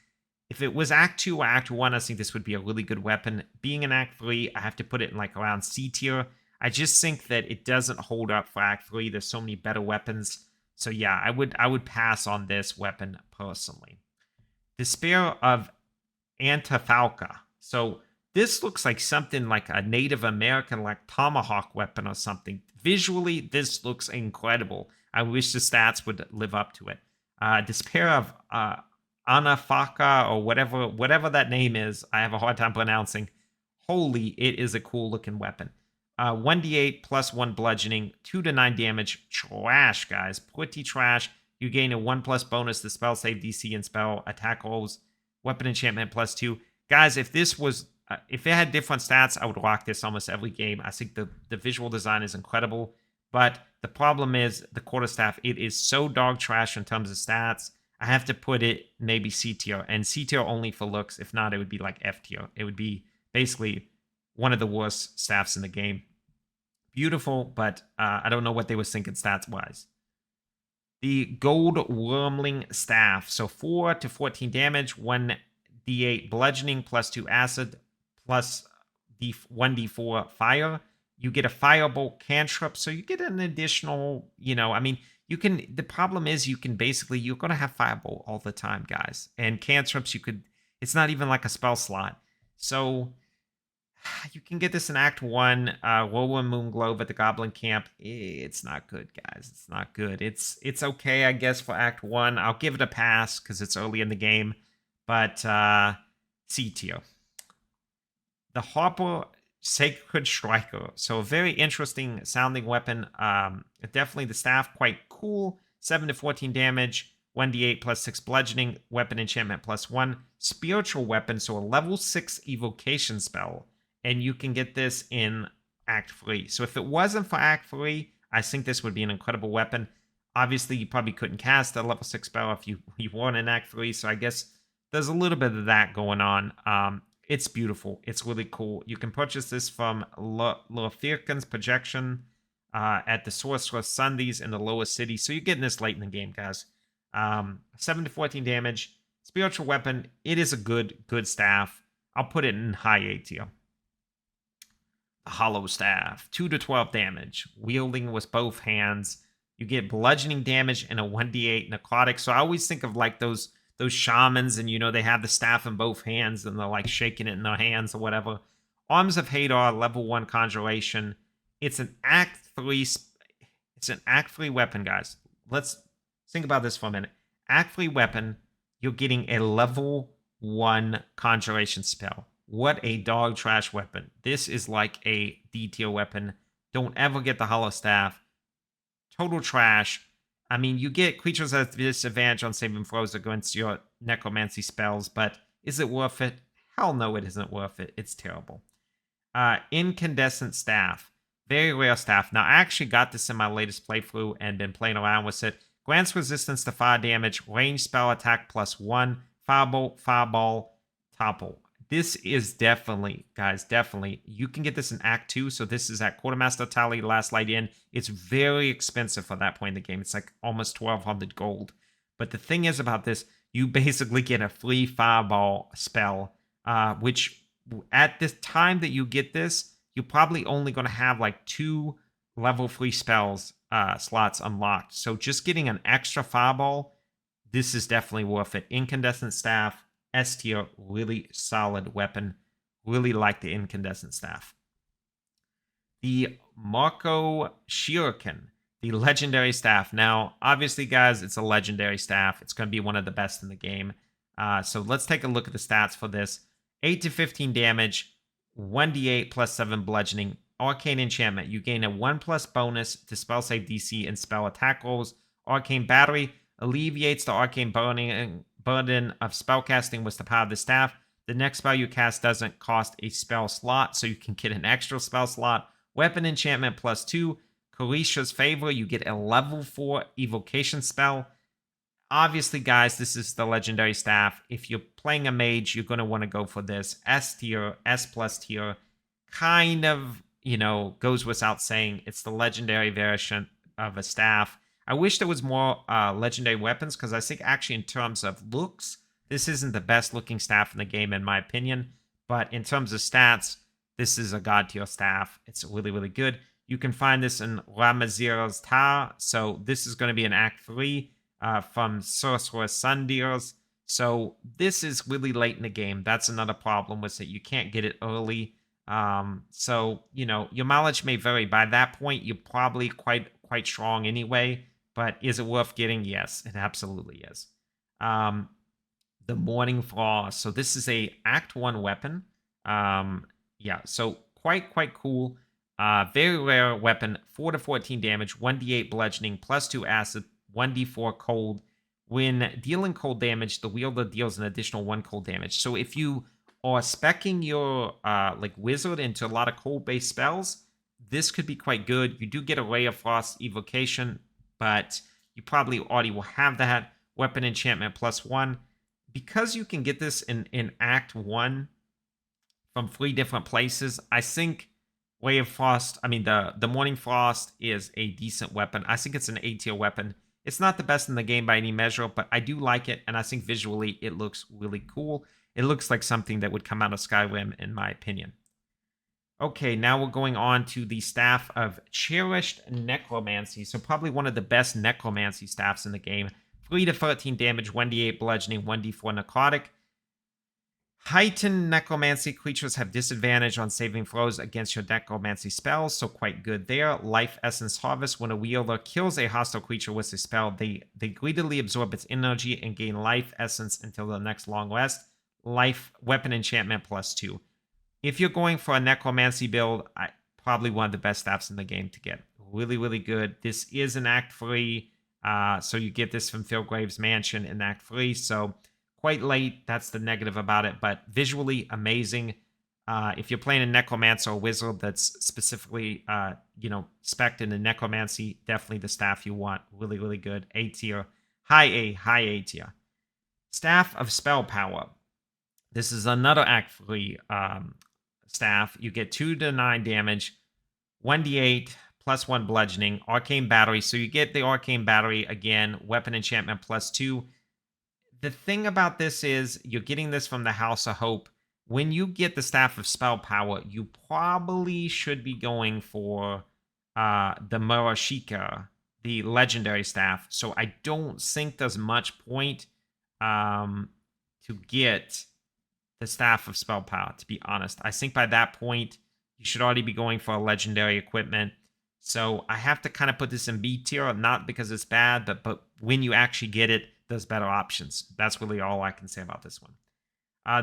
If it was Act 2 or Act 1, I think this would be a really good weapon. Being in Act 3, I have to put it in like around C tier. I just think that it doesn't hold up for Act 3. There's so many better weapons. So yeah, I would pass on this weapon personally. Despair of Antafalca. So this looks like something like a Native American like tomahawk weapon or something. Visually, this looks incredible. I wish the stats would live up to it. Despair of Anafaka or whatever that name is. I have a hard time pronouncing. Holy, it is a cool looking weapon. 1d8 +1 bludgeoning, 2 to 9 damage. Trash, guys. Pretty trash. You gain a 1+ bonus to spell save DC and spell attack rolls. Weapon enchantment +2. Guys, if it had different stats, I would rock this almost every game. I think the visual design is incredible. But the problem is the quarterstaff, it is so dog trash in terms of stats. I have to put it maybe C tier. And C tier only for looks. If not, it would be like F tier. It would be basically one of the worst staffs in the game. Beautiful, but I don't know what they were thinking stats-wise. The Gold Wyrmling Staff. So 4 to 14 damage, 1d8 bludgeoning +2 acid, plus 1d4 fire. You get a firebolt cantrip, so you get an additional, I mean, the problem is you're going to have firebolt all the time, guys. And cantrips, it's not even like a spell slot. So you can get this in Act 1, Lower Moon Globe at the Goblin Camp. It's not good, guys. It's not good. It's okay, I guess, for Act 1. I'll give it a pass because it's early in the game. But C tier. The Harper Sacredstriker. So a very interesting sounding weapon. Definitely the staff, quite cool. 7 to 14 damage. 1d8 +6 bludgeoning. Weapon enchantment +1. Spiritual weapon, so a level 6 evocation spell. And you can get this in Act 3. So if it wasn't for Act 3, I think this would be an incredible weapon. Obviously, you probably couldn't cast a level 6 spell if you weren't in Act 3. So I guess there's a little bit of that going on. It's beautiful. It's really cool. You can purchase this from Larethian's Projection at the Sorcerer's Sundays in the lower city. So you're getting this late in the game, guys. 7 to 14 damage. Spiritual weapon. It is a good staff. I'll put it in high A tier. Hollow Staff. 2 to 12 damage. Wielding with both hands. You get bludgeoning damage and a 1d8 necrotic. So I always think of like those shamans, and they have the staff in both hands and they're like shaking it in their hands or whatever. Arms of Hadar, level 1 conjuration. It's an Act 3. It's an Act 3 weapon, guys. Let's think about this for a minute. Act 3 weapon. You're getting a level 1 conjuration spell. What a dog trash weapon. This is like a D tier weapon. Don't ever get the Hollow Staff. Total trash. I mean, you get creatures at disadvantage on saving throws against your necromancy spells, but Is it worth it? Hell no, it isn't worth it. It's terrible. Incandescent Staff. Very rare staff. Now, I actually got this in my latest playthrough and been playing around with it. Grants resistance to fire damage, range spell attack +1, firebolt, fireball, topple. This is definitely, guys, definitely. You can get this in Act 2, so this is at Quartermaster Tally, Last Light In. It's very expensive for that point in the game. It's like almost 1,200 gold. But the thing is about this, you basically get a free fireball spell, which at this time that you get this, you're probably only going to have like 2 level 3 spells slots unlocked. So just getting an extra fireball, this is definitely worth it. Incandescent Staff, S tier, really solid weapon. Really like the Incandescent Staff. The Markoheshkir, the legendary staff. Now, obviously, guys, it's a legendary staff. It's going to be one of the best in the game. So let's take a look at the stats for this. 8 to 15 damage, 1d8 +7 bludgeoning, arcane enchantment. You gain a 1+ bonus to spell save DC and spell attack rolls. Arcane battery alleviates the arcane burden of spellcasting with the power of the staff. The next spell you cast doesn't cost a spell slot, so you can get an extra spell slot. Weapon enchantment +2. Carisha's favor, you get a level 4 evocation spell. Obviously, guys, this is the legendary staff. If you're playing a mage, you're going to want to go for this. S tier, S+ tier. Kind of, goes without saying. It's the legendary version of a staff. I wish there was more legendary weapons, because I think actually in terms of looks, this isn't the best looking staff in the game, in my opinion. But in terms of stats, this is a god tier staff. It's really, really good. You can find this in Ramazir's Tower. So this is going to be in Act 3 from Sorcerer's Sundeers. So this is really late in the game. That's another problem with it. You can't get it early. So, your mileage may vary. By that point, you're probably quite strong anyway. But is it worth getting? Yes, it absolutely is. The Mourning Frost. So this is a Act 1 weapon. Yeah, so quite cool. Very rare weapon. 4 to 14 damage, 1d8 bludgeoning, +2 acid, 1d4 cold. When dealing cold damage, the wielder deals an additional 1 cold damage. So if you are speccing your wizard into a lot of cold-based spells, this could be quite good. You do get a Ray of Frost evocation, but you probably already will have that. Weapon enchantment +1. Because you can get this in Act 1 from 3 different places, I think Ray of Frost, the Mourning Frost is a decent weapon. I think it's an A tier weapon. It's not the best in the game by any measure, but I do like it, and I think visually it looks really cool. It looks like something that would come out of Skyrim, in my opinion. Okay, now we're going on to the Staff of Cherished Necromancy. So probably one of the best Necromancy staffs in the game. 3 to 13 damage, 1d8 bludgeoning, 1d4 necrotic. Heightened Necromancy creatures have disadvantage on saving throws against your Necromancy spells, so quite good there. Life Essence Harvest. When a wielder kills a hostile creature with a spell, they greedily absorb its energy and gain Life Essence until the next long rest. Life Weapon Enchantment +2. If you're going for a Necromancy build, probably one of the best staffs in the game to get. Really, really good. This is an Act 3, so you get this from Philgrave's Mansion in Act 3, so quite late. That's the negative about it, but visually amazing. If you're playing a Necromancer or Wizard that's specifically, spec'd in the Necromancy, definitely the staff you want. Really, really good. A tier. High A tier. Staff of Spell Power. This is another Act 3 staff. You get 2 to 9 damage, 1d8, +1 bludgeoning, Arcane Battery. So you get the Arcane Battery again, Weapon Enchantment +2. The thing about this is you're getting this from the House of Hope. When you get the Staff of Spell Power, you probably should be going for the Markoheshkir, the legendary staff. So I don't think there's much point to get the Staff of Spell Power, to be honest. I think by that point, you should already be going for a legendary equipment. So I have to kind of put this in B tier, not because it's bad, but when you actually get it, there's better options. That's really all I can say about this one.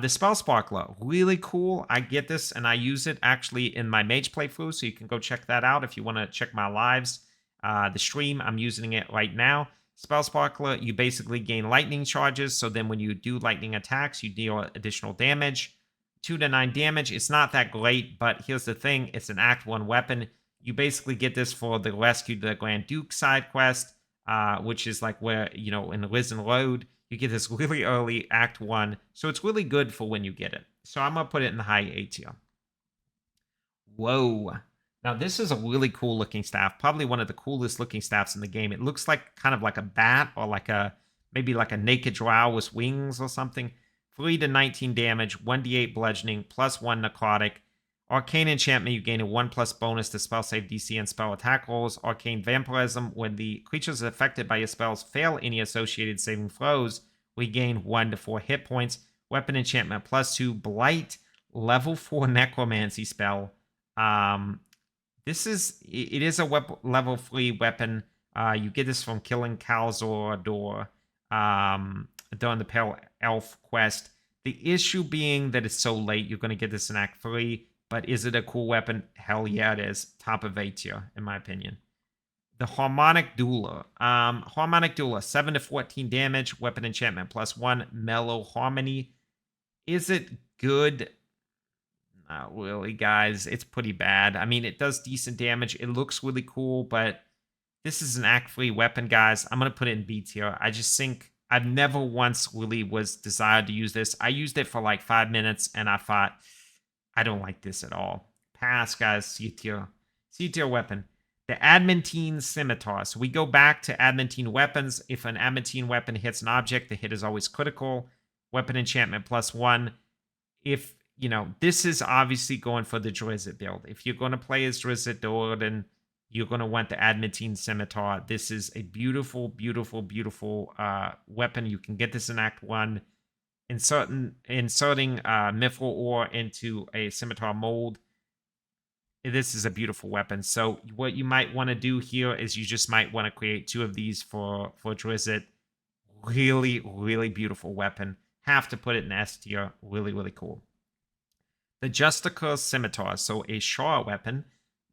The Spell Sparkler, really cool. I get this and I use it actually in my Mage playthrough, so you can go check that out if you want to check my lives. The stream, I'm using it right now. Spell Sparkler, you basically gain lightning charges. So then when you do lightning attacks, you deal additional damage. 2 to 9 damage. It's not that great, but here's the thing. It's an Act 1 weapon. You basically get this for the Rescue the Grand Duke side quest, which is like where, in the Risen Road, you get this really early Act 1. So it's really good for when you get it. So I'm going to put it in the high A tier. Whoa. Now, this is a really cool looking staff. Probably one of the coolest looking staffs in the game. It looks like kind of like a bat or maybe like a naked drow with wings or something. 3 to 19 damage, 1d8 bludgeoning, plus 1 necrotic. Arcane enchantment, you gain a 1+ bonus to spell save DC and spell attack rolls. Arcane vampirism, when the creatures affected by your spells fail any associated saving throws, we gain 1 to 4 hit points. Weapon enchantment, plus 2 blight, level 4 necromancy spell. It is a level 3 weapon. You get this from killing Kalzor during the Pale Elf quest. The issue being that it's so late, you're going to get this in Act 3. But is it a cool weapon? Hell yeah, it is. Top of A tier, in my opinion. The Harmonic Dueler. Harmonic Dueler, 7 to 14 damage, weapon enchantment, plus 1, mellow harmony. Is it good? Not really, guys. It's pretty bad. I mean, it does decent damage. It looks really cool, but this is an Act 3 weapon, guys. I'm going to put it in B tier. I just think I've never once really was desired to use this. I used it for like 5 minutes, and I thought, I don't like this at all. Pass, guys. C tier. C tier weapon. The Adamantine Scimitar. So we go back to Adamantine weapons. If an Adamantine weapon hits an object, the hit is always critical. Weapon enchantment plus 1. If, this is obviously going for the Drizzt build. If you're going to play as Drizzt Doradin, you're going to want the Adamantine Scimitar. This is a beautiful, beautiful, beautiful weapon. You can get this in Act 1. Inserting mithril ore into a scimitar mold. This is a beautiful weapon. So what you might want to do here is you just might want to create 2 of these for Drizzt. Really, really beautiful weapon. Have to put it in S tier. Really, really cool. The Justicar Scimitar. So a Shara weapon.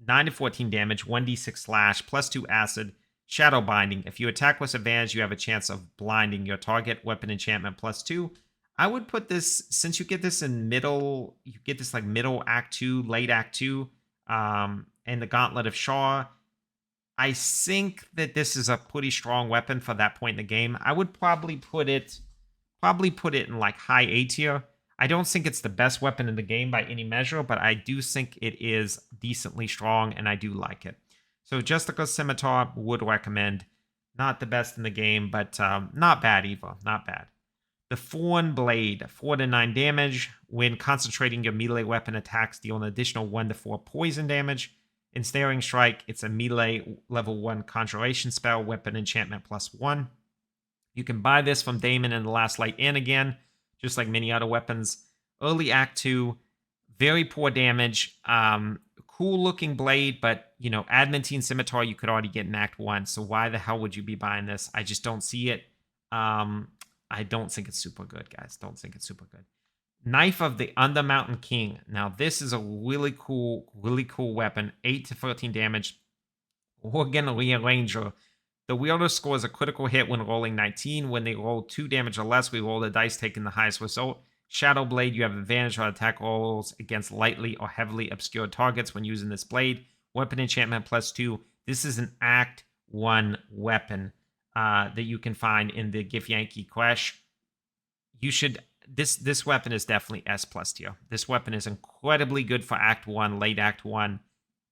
9 to 14 damage, 1d6 slash, plus 2 acid. Shadow Binding. If you attack with advantage, you have a chance of blinding your target. Weapon enchantment plus 2. I would put this, since you get this in middle, you get this like middle Act 2, late Act 2, and the Gauntlet of Shaw. I think that this is a pretty strong weapon for that point in the game. I would probably put it in like high A tier. I don't think it's the best weapon in the game by any measure, but I do think it is decently strong, and I do like it. So Justicar Scimitar, would recommend. Not the best in the game, but not bad either. Not bad. The Thorn Blade, 4 to 9 damage. When concentrating your melee weapon attacks, deal an additional 1 to 4 poison damage. Ensnaring Strike, it's a melee level 1 conjuration spell, weapon enchantment plus 1. You can buy this from Daemon in the Last Light Inn again, just like many other weapons. Early Act 2, very poor damage. Cool looking blade, but, Adamantine Scimitar you could already get in Act 1, so why the hell would you be buying this? I just don't see it. I don't think it's super good, guys. Don't think it's super good. Knife of the Undermountain King. Now, this is a really cool weapon. 8 to 13 damage. Organ Rearranger. The wielder scores a critical hit when rolling 19. When they roll 2 damage or less, we roll the dice, taking the highest result. Shadow Blade, you have advantage on attack rolls against lightly or heavily obscured targets when using this blade. Weapon enchantment plus 2. This is an Act 1 weapon. That you can find in the Githyanki Quest. This weapon is definitely S+ tier. This weapon is incredibly good for Act 1, late Act 1.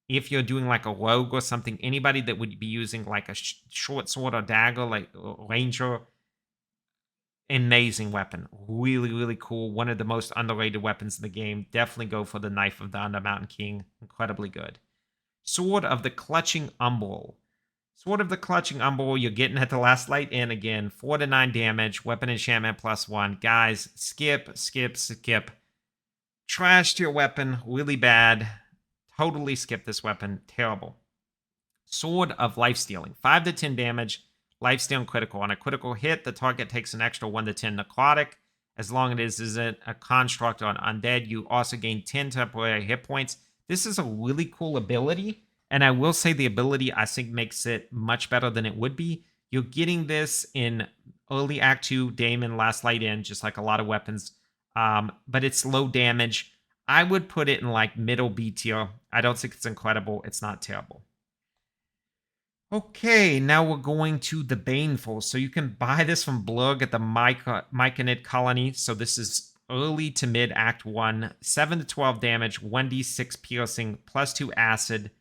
If you're doing like a rogue or something, anybody that would be using like a short sword or dagger, like ranger, amazing weapon. Really, really cool. One of the most underrated weapons in the game. Definitely go for the Knife of the Undermountain King. Incredibly good. Sword of the Clutching Umbral. Sword of the Clutching Umbral, you're getting at the Last Light Inn again. 4 to 9 damage, weapon enchantment plus 1. Guys, skip. Trash tier weapon, really bad. Totally skip this weapon, terrible. Sword of Lifestealing, 5 to 10 damage, lifestealing critical. On a critical hit, the target takes an extra 1 to 10 necrotic. As long as it isn't a construct on undead, you also gain 10 temporary hit points. This is a really cool ability. And I will say the ability, I think, makes it much better than it would be. You're getting this in early Act 2, Daemon, Last Light In, just like a lot of weapons. But it's low damage. I would put it in like middle B tier. I don't think it's incredible. It's not terrible. Okay, now we're going to the Baneful. So you can buy this from Blurg at the Myconid colony. So this is early to mid Act 1. 7 to 12 damage, 1d6 piercing, +2 acid.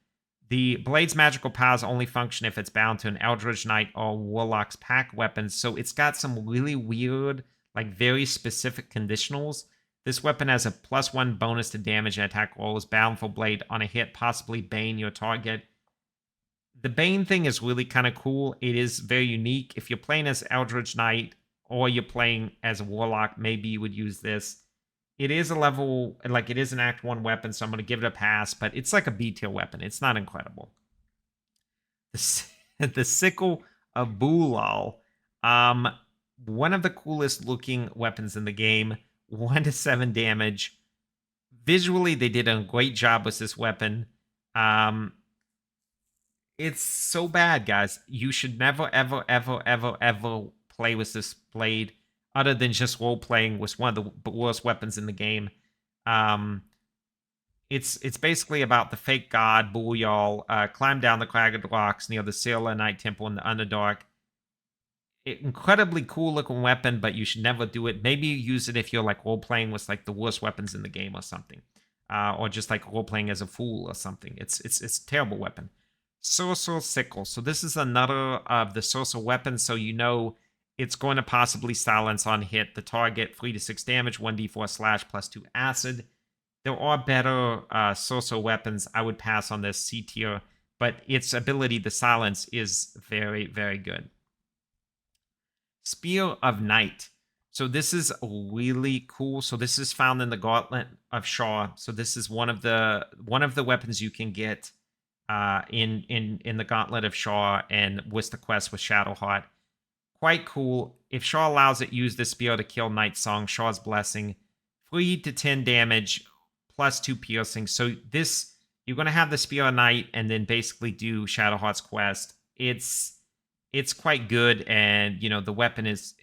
The Blade's magical powers only function if it's bound to an Eldritch Knight or Warlock's pack weapon. So it's got some really weird, like very specific conditionals. This weapon has a +1 bonus to damage and attack rolls, Bountiful Blade on a hit, possibly Bane your target. The Bane thing is really kind of cool. It is very unique. If you're playing as Eldritch Knight or you're playing as a Warlock, maybe you would use this. It is a level, like it is an Act 1 weapon, so I'm going to give it a pass, but it's like a B tier weapon. It's not incredible. The Sickle of Bulal. One of the coolest looking weapons in the game. 1 to 7 damage. Visually, they did a great job with this weapon. It's so bad, guys. You should never, ever, ever, ever, ever play with this blade other than just role-playing with one of the worst weapons in the game. It's basically about the fake god, Booyal, climb down the cragged rocks near the Sailor Knight Temple in the Underdark. Incredibly cool-looking weapon, but you should never do it. Maybe use it if you're like role-playing with like the worst weapons in the game or something. Or just like role-playing as a fool or something. It's a terrible weapon. Sussur Sickle. So this is another of the Sussur weapons, so you know it's going to possibly silence on hit the target, 3 to 6 damage, 1d4 slash, +2 acid. There are better Sussur weapons. I would pass on this C tier, but its ability to silence is very, very good. Spear of Night. So this is really cool. So this is found in the Gauntlet of Shaw. So this is one of the weapons you can get in the Gauntlet of Shaw and with the quest with Shadowheart. Quite cool. If Shaw allows it, use this spear to kill Night Song, Shaw's Blessing. 3 to 10 damage, +2 piercing. So this, you're going to have the Spear of Night and then basically do Shadowheart's quest. It's quite good, and you know the weapon is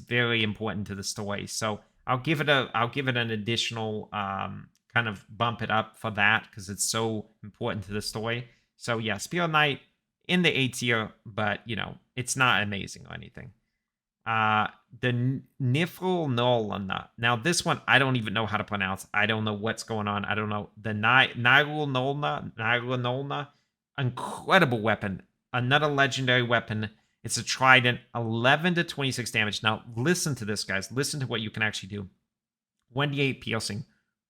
very important to the story. So I'll give it an additional kind of bump it up for that because it's so important to the story. So yeah, Spear Knight in the A tier, but you know it's not amazing or anything. The Nifl Nolna. Now this one I don't even know how to pronounce. I don't know what's going on. I don't know. The Nyrul Nolna. Incredible weapon. Another legendary weapon. It's a trident. 11 to 26 damage. Now listen to this, guys. Listen to what you can actually do. 1d8 piercing.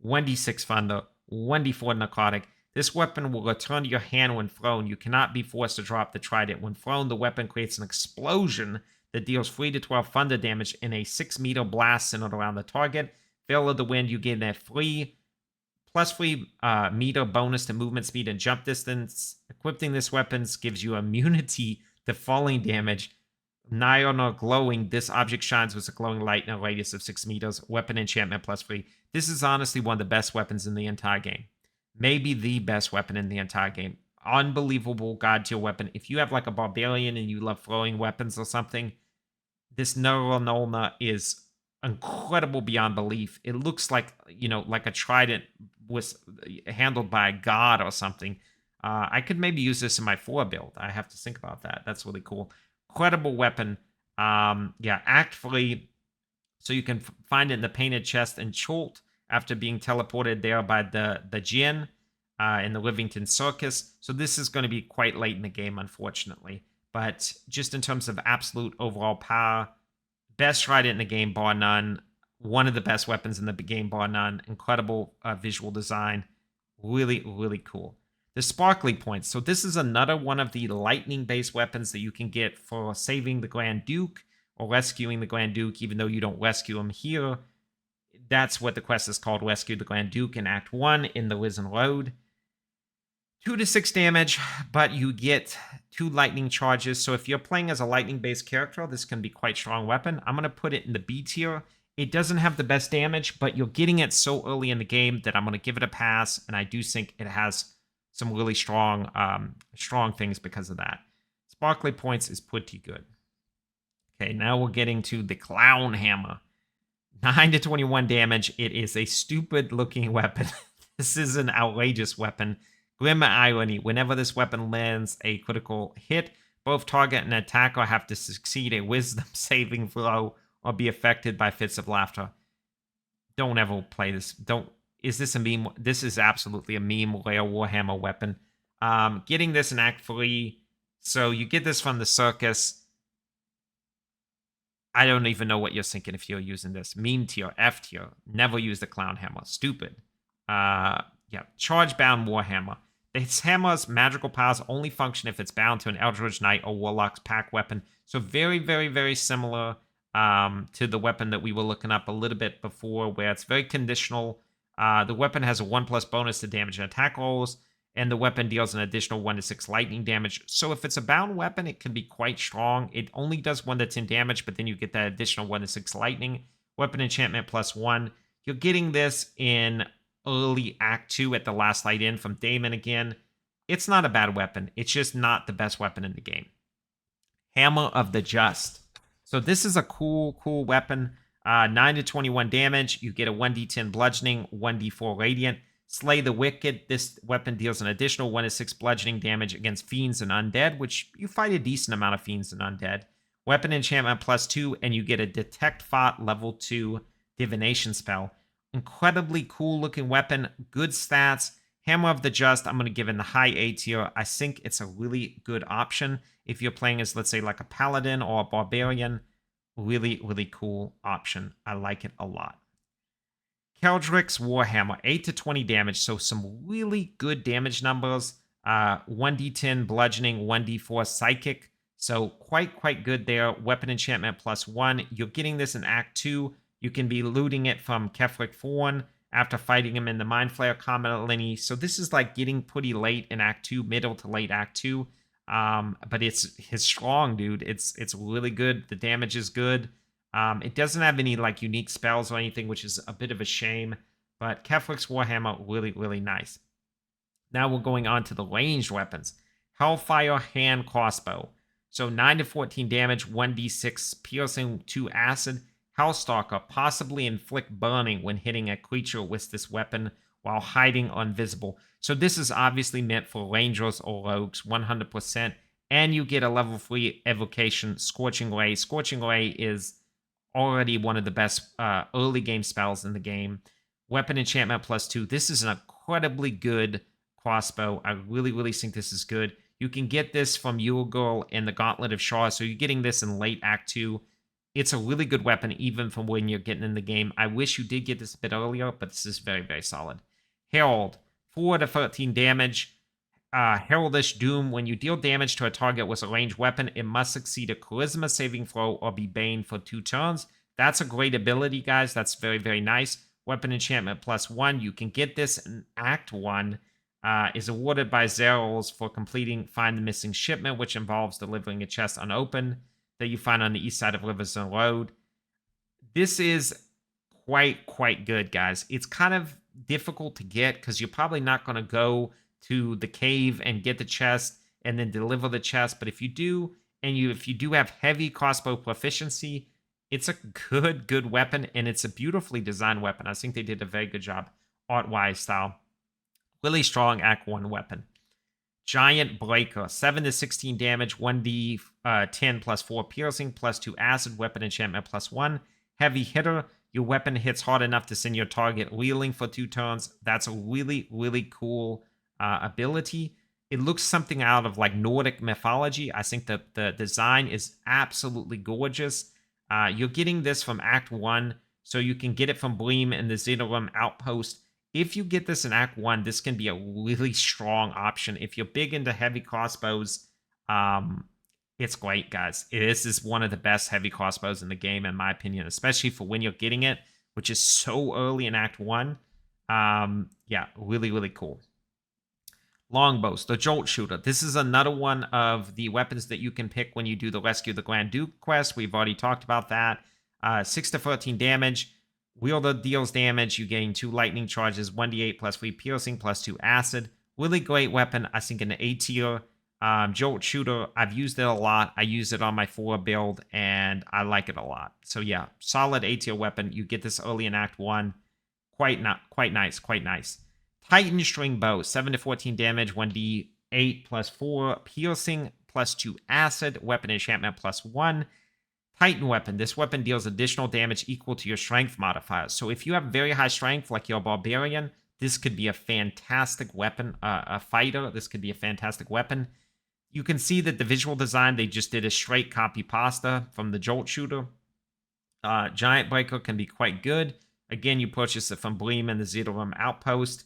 1d6 thunder, 1d4 necrotic. This weapon will return to your hand when thrown. You cannot be forced to drop the trident. When thrown, the weapon creates an explosion that deals 3 to 12 thunder damage in a 6-meter blast centered around the target. Veil of the Wind, you get a +3 meter bonus to movement speed and jump distance. Equipping this weapon gives you immunity to falling damage. Nyon or glowing, this object shines with a glowing light in a radius of 6 meters. Weapon enchantment +3. This is honestly one of the best weapons in the entire game. Maybe the best weapon in the entire game. Unbelievable god tier weapon. If you have like a barbarian and you love throwing weapons or something, this Nolna is incredible beyond belief. It looks like, you know, like a trident was handled by a god or something. I could maybe use this in my 4 build. I have to think about that. That's really cool. Incredible weapon. Yeah, Act 3. So you can find it in the Painted Chest in Cholt after being teleported there by the Djinn in the Rivington Circus. So this is going to be quite late in the game, unfortunately. But just in terms of absolute overall power, best trident in the game, bar none. One of the best weapons in the game, bar none. Incredible visual design. Really, really cool. The Sparkly Points. So this is another one of the lightning-based weapons that you can get for saving the Grand Duke or rescuing the Grand Duke, even though you don't rescue him here. That's what the quest is called, Rescue the Grand Duke in Act 1 in the Risen Road. 2 to 6 damage, but you get 2 lightning charges. So if you're playing as a lightning-based character, this can be quite strong weapon. I'm going to put it in the B tier. It doesn't have the best damage, but you're getting it so early in the game that I'm going to give it a pass, and I do think it has some really strong things because of that. Sparkly points is pretty good. Okay, now we're getting to the Clown Hammer. 9 to 21 damage. It is a stupid looking weapon. This is an outrageous weapon. Grim irony. Whenever this weapon lands a critical hit, both target and attacker have to succeed a wisdom saving throw or be affected by fits of laughter. Don't ever play this. Is this a meme? This is absolutely a meme rare Warhammer weapon. Getting this in Act 3. So you get this from the circus. I don't even know what you're thinking if you're using this. Meme tier, F tier. Never use the Clown Hammer. Stupid. Yeah. Charge-bound Warhammer. This hammer's magical powers only function if it's bound to an Eldritch Knight or Warlock's pack weapon. So very, very, very similar to the weapon that we were looking up a little bit before, where it's very conditional. The weapon has a 1+ bonus to damage and attack rolls, and the weapon deals an additional 1 to 6 lightning damage. So if it's a bound weapon, it can be quite strong. It only does 1 to 10 damage, but then you get that additional 1 to 6 lightning. Weapon enchantment +1. You're getting this in early Act 2 at the last light in from Daemon again. It's not a bad weapon. It's just not the best weapon in the game. Hammer of the Just. So this is a cool weapon. 9 to 21 damage. You get a 1d10 bludgeoning, 1d4 radiant. Slay the Wicked. This weapon deals an additional 1 to 6 bludgeoning damage against fiends and undead, which you fight a decent amount of fiends and undead. Weapon enchantment +2, and you get a Detect Thought level 2 divination spell. Incredibly cool looking weapon. Good stats. Hammer of the Just, I'm going to give in the high A tier. I think it's a really good option if you're playing as, let's say, like a paladin or a barbarian. Really, really cool option. I like it a lot. Keldrick's Warhammer, 8 to 20 damage, so some really good damage numbers. 1d10 bludgeoning, 1d4 psychic, so quite good there. Weapon enchantment +1. You're getting this in Act 2. You can be looting it from Kefric Thorn after fighting him in the Mind Flayer combat lineage. So this is like getting pretty late in Act 2, middle to late Act 2. But it's strong, dude. It's really good. The damage is good. It doesn't have any like unique spells or anything, which is a bit of a shame. But Kefric's Warhammer, really, really nice. Now we're going on to the ranged weapons. Hellfire Hand Crossbow. So 9 to 14 damage, 1d6 piercing, 2 acid. Hellstalker, possibly inflict burning when hitting a creature with this weapon while hiding invisible. So this is obviously meant for rangers or rogues, 100%. And you get a level 3 evocation, Scorching Ray. Scorching Ray is already one of the best early game spells in the game. Weapon enchantment +2. This is an incredibly good crossbow. I really, really think this is good. You can get this from Yulgirl in the Gauntlet of Shaw, so you're getting this in late Act 2. It's a really good weapon, even from when you're getting in the game. I wish you did get this a bit earlier, but this is very, very solid. Herald, 4 to 13 damage. Heraldish Doom. When you deal damage to a target with a ranged weapon, it must succeed a charisma saving throw or be bane for 2 turns. That's a great ability, guys. That's very, very nice. Weapon enchantment +1. You can get this in Act 1. Is awarded by Zerals for completing Find the Missing Shipment, which involves delivering a chest unopened that you find on the east side of Riverston Road. This is quite good, guys. It's kind of difficult to get because you're probably not going to go to the cave and get the chest and then deliver the chest. But if you do, and if you do have heavy crossbow proficiency, it's a good weapon, and it's a beautifully designed weapon. I think they did a very good job art-wise style. Really strong Act 1 weapon. Giant Breaker, 7 to 16 damage, 1d10 +4 piercing, +2 acid, weapon enchantment +1. Heavy hitter, your weapon hits hard enough to send your target reeling for 2 turns. That's a really, really cool ability. It looks something out of like Nordic mythology. I think that the design is absolutely gorgeous. You're getting this from Act 1, so you can get it from Bream and the Zenorum Outpost. If you get this in Act 1, this can be a really strong option. If you're big into heavy crossbows, it's great, guys. This is one of the best heavy crossbows in the game, in my opinion, especially for when you're getting it, which is so early in Act 1. Yeah, really, really cool. Longbows, the Jolt Shooter. This is another one of the weapons that you can pick when you do the Rescue the Grand Duke quest. We've already talked about that. 6 to 13 damage. Wielder deals damage. You gain 2 lightning charges, 1d8 +3 piercing, +2 acid. Really great weapon. I think in the A tier. Jolt Shooter, I've used it a lot. I use it on my 4 build, and I like it a lot. So yeah, solid A tier weapon. You get this early in Act 1. Quite nice, quite nice. Titan String Bow, 7 to 14 damage, 1d8 plus 4, piercing, plus 2 acid, weapon enchantment plus 1. Titan weapon. This weapon deals additional damage equal to your strength modifier. So if you have very high strength, like your barbarian, this could be a fantastic weapon. A fighter, this could be a fantastic weapon. You can see that the visual design, they just did a straight copy pasta from the Jolt Shooter. Giant Breaker can be quite good. Again, you purchase it from Bleem and the Zero Room Outpost.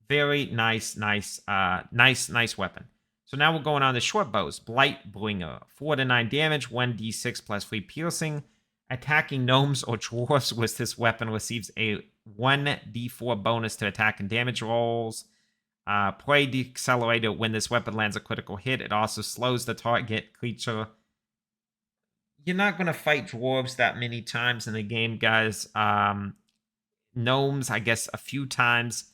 Very nice weapon. So now we're going on the short bows. Blight Bringer, 4 to 9 damage, 1d6 plus 3 piercing. Attacking gnomes or dwarves with this weapon receives a 1d4 bonus to attack and damage rolls. Play Decelerator. When this weapon lands a critical hit, it also slows the target creature. You're not going to fight dwarves that many times in the game, guys. Gnomes, I guess, a few times.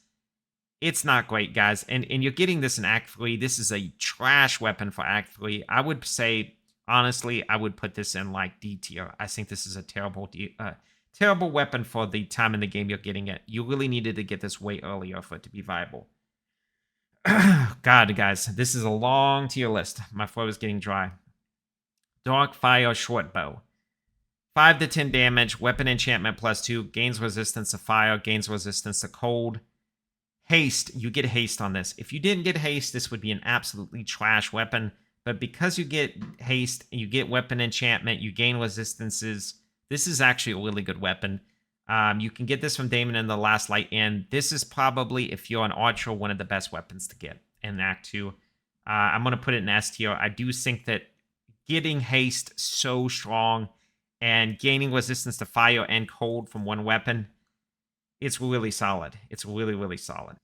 It's not great, guys. And you're getting this in Act 3. This is a trash weapon for Act 3. I would say, honestly, I would put this in like D tier. I think this is a terrible weapon for the time in the game you're getting it. You really needed to get this way earlier for it to be viable. God, guys, this is a long tier list. My throat is getting dry. Dark Fire Short Bow. 5 to 10 damage, weapon enchantment plus 2, gains resistance to fire, gains resistance to cold. Haste, you get haste on this. If you didn't get haste, this would be an absolutely trash weapon. But because you get haste, you get weapon enchantment, you gain resistances, this is actually a really good weapon. You can get this from Daemon in the Last Light Inn. This is probably, if you're an archer, one of the best weapons to get in Act 2. I'm going to put it in S tier. I do think that getting haste so strong and gaining resistance to fire and cold from one weapon, it's really solid. It's really, really solid.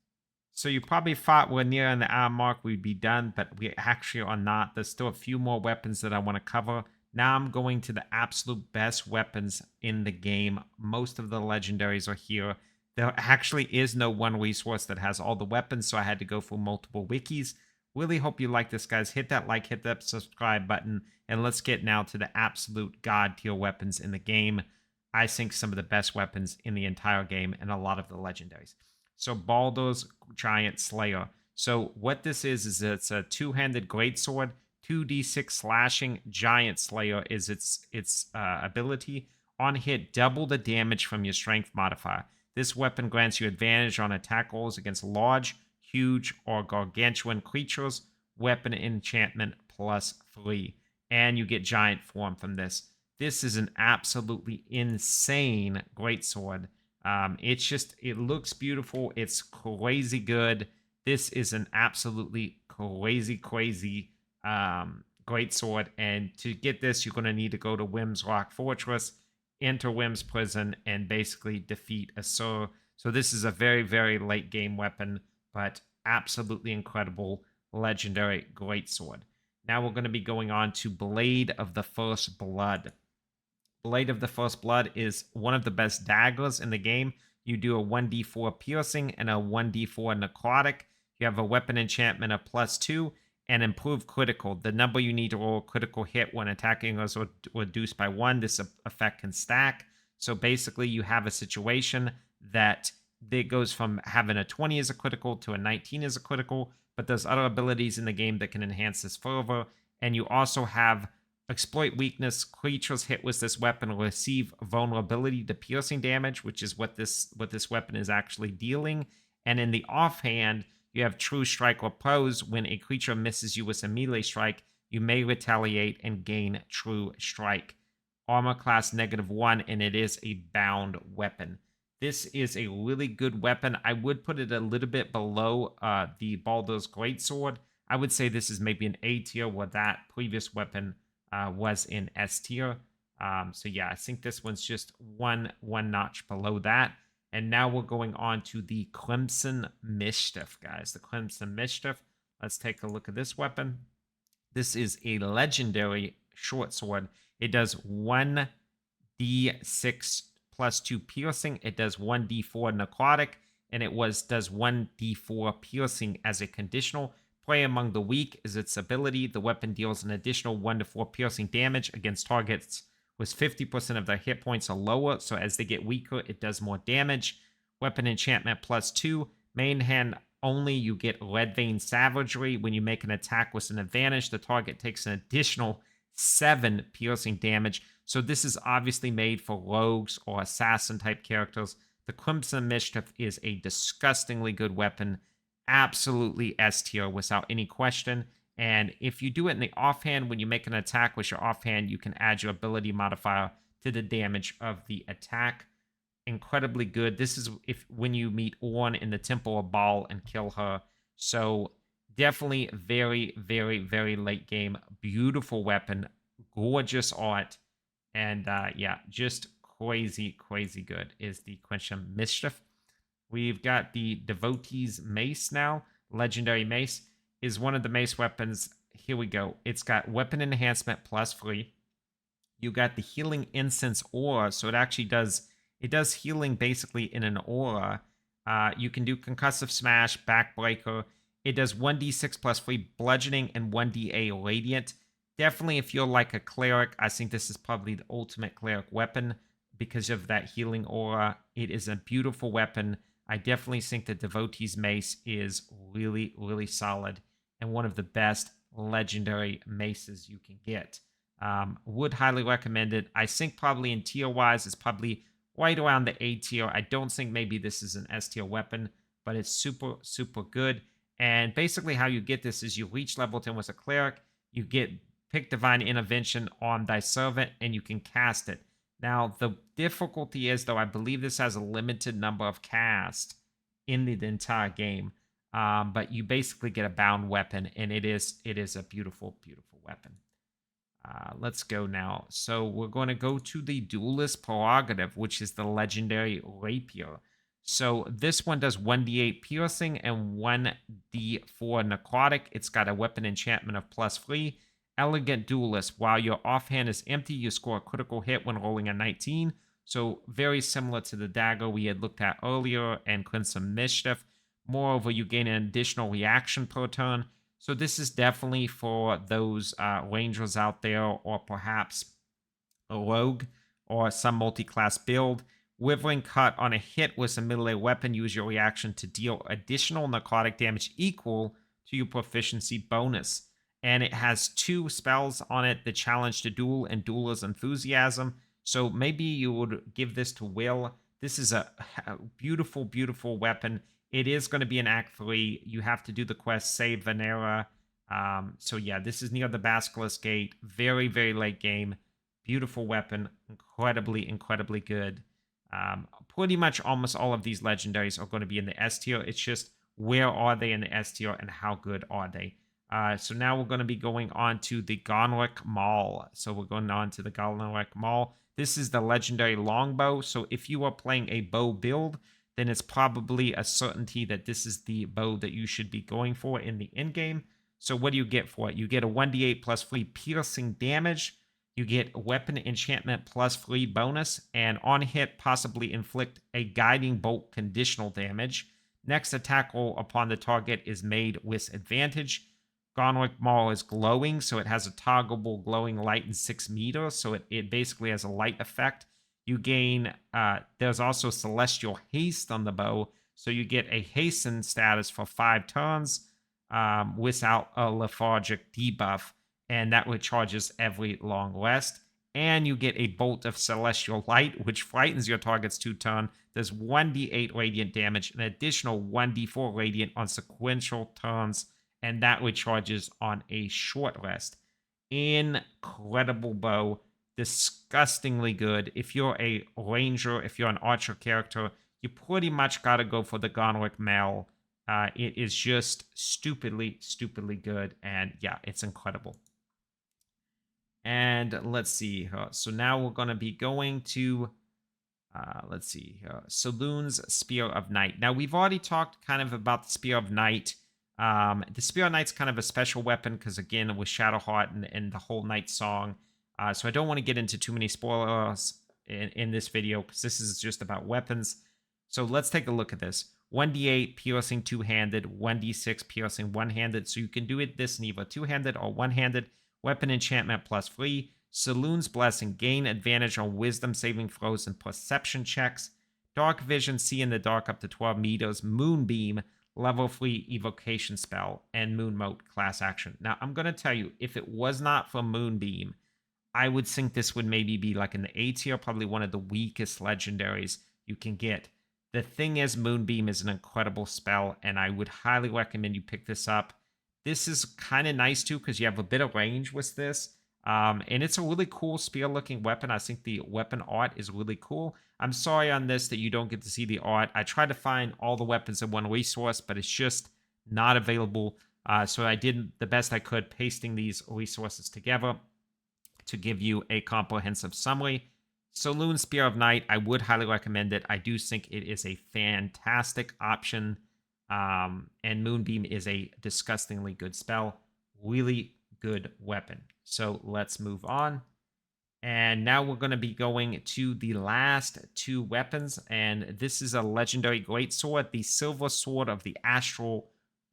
So you probably thought we're near the hour mark, we'd be done, but we actually are not. There's still a few more weapons that I want to cover. Now I'm going to the absolute best weapons in the game. Most of the legendaries are here. There actually is no one resource that has all the weapons, so I had to go through multiple wikis. Really hope you like this, guys. Hit that like, hit that subscribe button, and let's get now to the absolute god tier weapons in the game. I think some of the best weapons in the entire game and a lot of the legendaries. So Baldur's Giant Slayer. So what this is it's a two-handed greatsword. 2d6 slashing. Giant Slayer is its ability. On hit, double the damage from your strength modifier. This weapon grants you advantage on attack rolls against large, huge, or gargantuan creatures. Weapon enchantment plus 3. And you get giant form from this. This is an absolutely insane greatsword. It looks beautiful. It's crazy good. This is an absolutely crazy greatsword. And to get this, you're going to need to go to Wyrm's Rock Fortress, enter Wyrm's Prison, and basically defeat Sussur. So this is a very, very late game weapon, but absolutely incredible, legendary greatsword. Now we're going to be going on to Blade of the First Blood. Blade of the First Blood is one of the best daggers in the game. You do a 1d4 piercing and a 1d4 necrotic. You have a weapon enchantment of plus 2 and improved critical. The number you need to roll a critical hit when attacking is reduced by 1. This effect can stack. So basically you have a situation that it goes from having a 20 as a critical to a 19 as a critical, but there's other abilities in the game that can enhance this further. And you also have exploit weakness. Creatures hit with this weapon receive vulnerability to piercing damage, which is what this weapon is actually dealing. And in the offhand, you have True Strike or Pose. When a creature misses you with a melee strike, you may retaliate and gain True Strike. Armor class -1, and it is a bound weapon. This is a really good weapon. I would put it a little bit below the Baldur's Greatsword. I would say this is maybe an A tier, where that previous weapon was in S tier. So yeah, I think this one's just one notch below that. And now we're going on to the Crimson Mischief, guys. The Crimson Mischief. Let's take a look at this weapon. This is a legendary short sword. It does 1d6 plus 2 piercing. It does 1d4 necrotic, and it does 1d4 piercing as a conditional. Prey Among the Weak is its ability. The weapon deals an additional 1 to 4 piercing damage against targets with 50% of their hit points or lower, so as they get weaker, it does more damage. Weapon enchantment +2. Main hand only, you get Leadvein Savagery. When you make an attack with an advantage, the target takes an additional 7 piercing damage. So this is obviously made for rogues or assassin type characters. The Crimson Mischief is a disgustingly good weapon. Absolutely S tier without any question. And if you do it in the offhand, when you make an attack with your offhand, you can add your ability modifier to the damage of the attack. Incredibly good. This is when you meet Ornn in the Temple of Baal and kill her. So definitely very, very, very late game. Beautiful weapon. Gorgeous art. And yeah, just crazy, crazy good is the Crimson Mischief. We've got the Devotee's Mace now. Legendary Mace is one of the mace weapons. Here we go. It's got weapon enhancement +3. You got the healing incense aura, so it actually does healing basically in an aura. You can do concussive smash, backbreaker. It does 1d6 +3 bludgeoning and 1d8 radiant. Definitely, if you're like a cleric, I think this is probably the ultimate cleric weapon because of that healing aura. It is a beautiful weapon. I definitely think the Devotee's Mace is really, really solid and one of the best legendary maces you can get. Would highly recommend it. I think probably in tier-wise, it's probably right around the A tier. I don't think maybe this is an S tier weapon, but it's super, super good. And basically how you get this is you reach level 10 with a cleric, you get pick Divine Intervention on thy servant, and you can cast it. Now, the difficulty is, though, I believe this has a limited number of casts in the entire game. But you basically get a bound weapon, and it is a beautiful, beautiful weapon. Let's go now. So we're going to go to the Duelist Prerogative, which is the legendary Rapier. So this one does 1d8 piercing and 1d4 necrotic. It's got a weapon enchantment of +3. Elegant Duelist. While your offhand is empty, you score a critical hit when rolling a 19. So very similar to the dagger we had looked at earlier and Crimson Mischief. Moreover, you gain an additional reaction per turn. So this is definitely for those rangers out there, or perhaps a rogue or some multi-class build. Withering Cut. On a hit with a melee weapon, use your reaction to deal additional necrotic damage equal to your proficiency bonus. And it has 2 spells on it, the Challenge to Duel and Dueler's Enthusiasm. So maybe you would give this to Will. This is a beautiful, beautiful weapon. It is going to be an Act 3. You have to do the quest, Save Venera. So yeah, this is near the Basilisk Gate. Very, very late game. Beautiful weapon. Incredibly, incredibly good. Pretty much almost all of these legendaries are going to be in the S tier. It's just where are they in the S tier and how good are they? So now we're going to be going on to the Gonrick Maul. So we're going on to the Gonrick Maul. This is the legendary longbow. So if you are playing a bow build, then it's probably a certainty that this is the bow that you should be going for in the end game. So what do you get for it? You get a 1d8 +3 piercing damage. You get weapon enchantment +3 bonus. And on hit, possibly inflict a guiding bolt conditional damage. Next attack roll upon the target is made with advantage. Gonrick Maul is glowing, so it has a toggleable glowing light in 6 meters, so it basically has a light effect. You gain, there's also Celestial Haste on the bow, so you get a hasten status for 5 turns without a lethargic debuff, and that recharges every long rest. And you get a Bolt of Celestial Light, which frightens your target's 2 turn, does 1d8 radiant damage, an additional 1d4 radiant on sequential turns, and that recharges on a short rest. Incredible bow. Disgustingly good. If you're a ranger, if you're an archer character, you pretty much got to go for the Gonrick Maul. It is just stupidly, stupidly good. And yeah, it's incredible. And let's see here. So now we're going to be going to, let's see here, Selûne's Spear of Night. Now, we've already talked kind of about the Spear of Night. The Spear of Night's kind of a special weapon because, again, with Shadowheart and the whole Night song. So I don't want to get into too many spoilers in this video because this is just about weapons. So let's take a look at this. 1d8 piercing two-handed, 1d6 piercing one-handed. So you can do it this in either two-handed or one-handed. Weapon enchantment +3. Saloon's Blessing, gain advantage on wisdom saving throws and perception checks. Dark Vision, see in the dark up to 12 meters. Moonbeam, level 3 evocation spell, and Moonmote class action. Now, I'm going to tell you, if it was not for Moonbeam, I would think this would maybe be like in the A tier, probably one of the weakest legendaries you can get. The thing is, Moonbeam is an incredible spell, and I would highly recommend you pick this up. This is kind of nice too, because you have a bit of range with this. And it's a really cool spear-looking weapon. I think the weapon art is really cool. I'm sorry on this that you don't get to see the art. I tried to find all the weapons in one resource, but it's just not available. So I did the best I could pasting these resources together to give you a comprehensive summary. Saloon Spear of Night, I would highly recommend it. I do think it is a fantastic option. And Moonbeam is a disgustingly good spell. Really good weapon. So let's move on. And now we're going to be going to the last two weapons. And this is a legendary greatsword, the Silver Sword of the Astral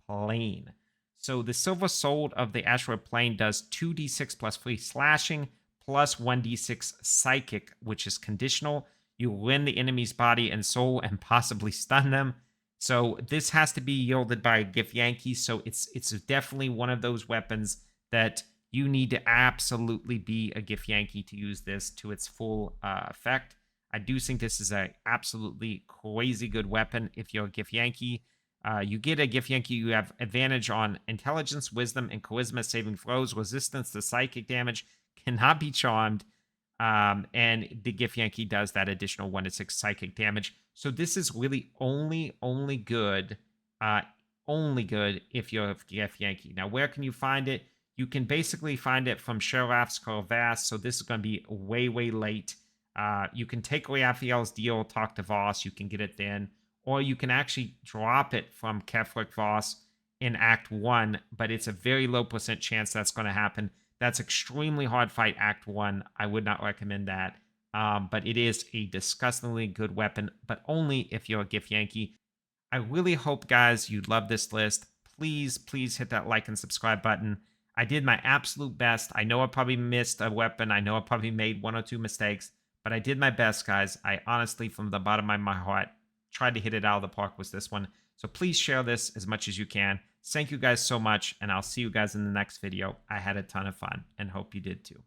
Plane. So the Silver Sword of the Astral Plane does 2d6 plus 3 slashing plus 1d6 psychic, which is conditional. You rend the enemy's body and soul and possibly stun them. So this has to be yielded by a Githyanki. So it's definitely one of those weapons that you need to absolutely be a Githyanki to use this to its full effect. I do think this is a absolutely crazy good weapon if you're a Githyanki. You get a Githyanki, you have advantage on intelligence, wisdom, and charisma saving throws. Resistance to psychic damage, cannot be charmed. And the Githyanki does that additional 1-6 psychic damage. So this is really only good if you're a Githyanki. Now, where can you find it? You can basically find it from Sheraf's Crevasse, so this is going to be way, way late. You can take Raphael's deal, talk to Voss, you can get it then. Or you can actually drop it from Kefric Voss in Act 1, but it's a very low % chance that's going to happen. That's extremely hard fight Act 1. I would not recommend that. But it is a disgustingly good weapon, but only if you're a Githyanki. I really hope, guys, you love this list. Please, please hit that like and subscribe button. I did my absolute best. I know I probably missed a weapon. I know I probably made 1 or 2 mistakes, but I did my best, guys. I honestly, from the bottom of my heart, tried to hit it out of the park with this one. So please share this as much as you can. Thank you guys so much, and I'll see you guys in the next video. I had a ton of fun and hope you did too.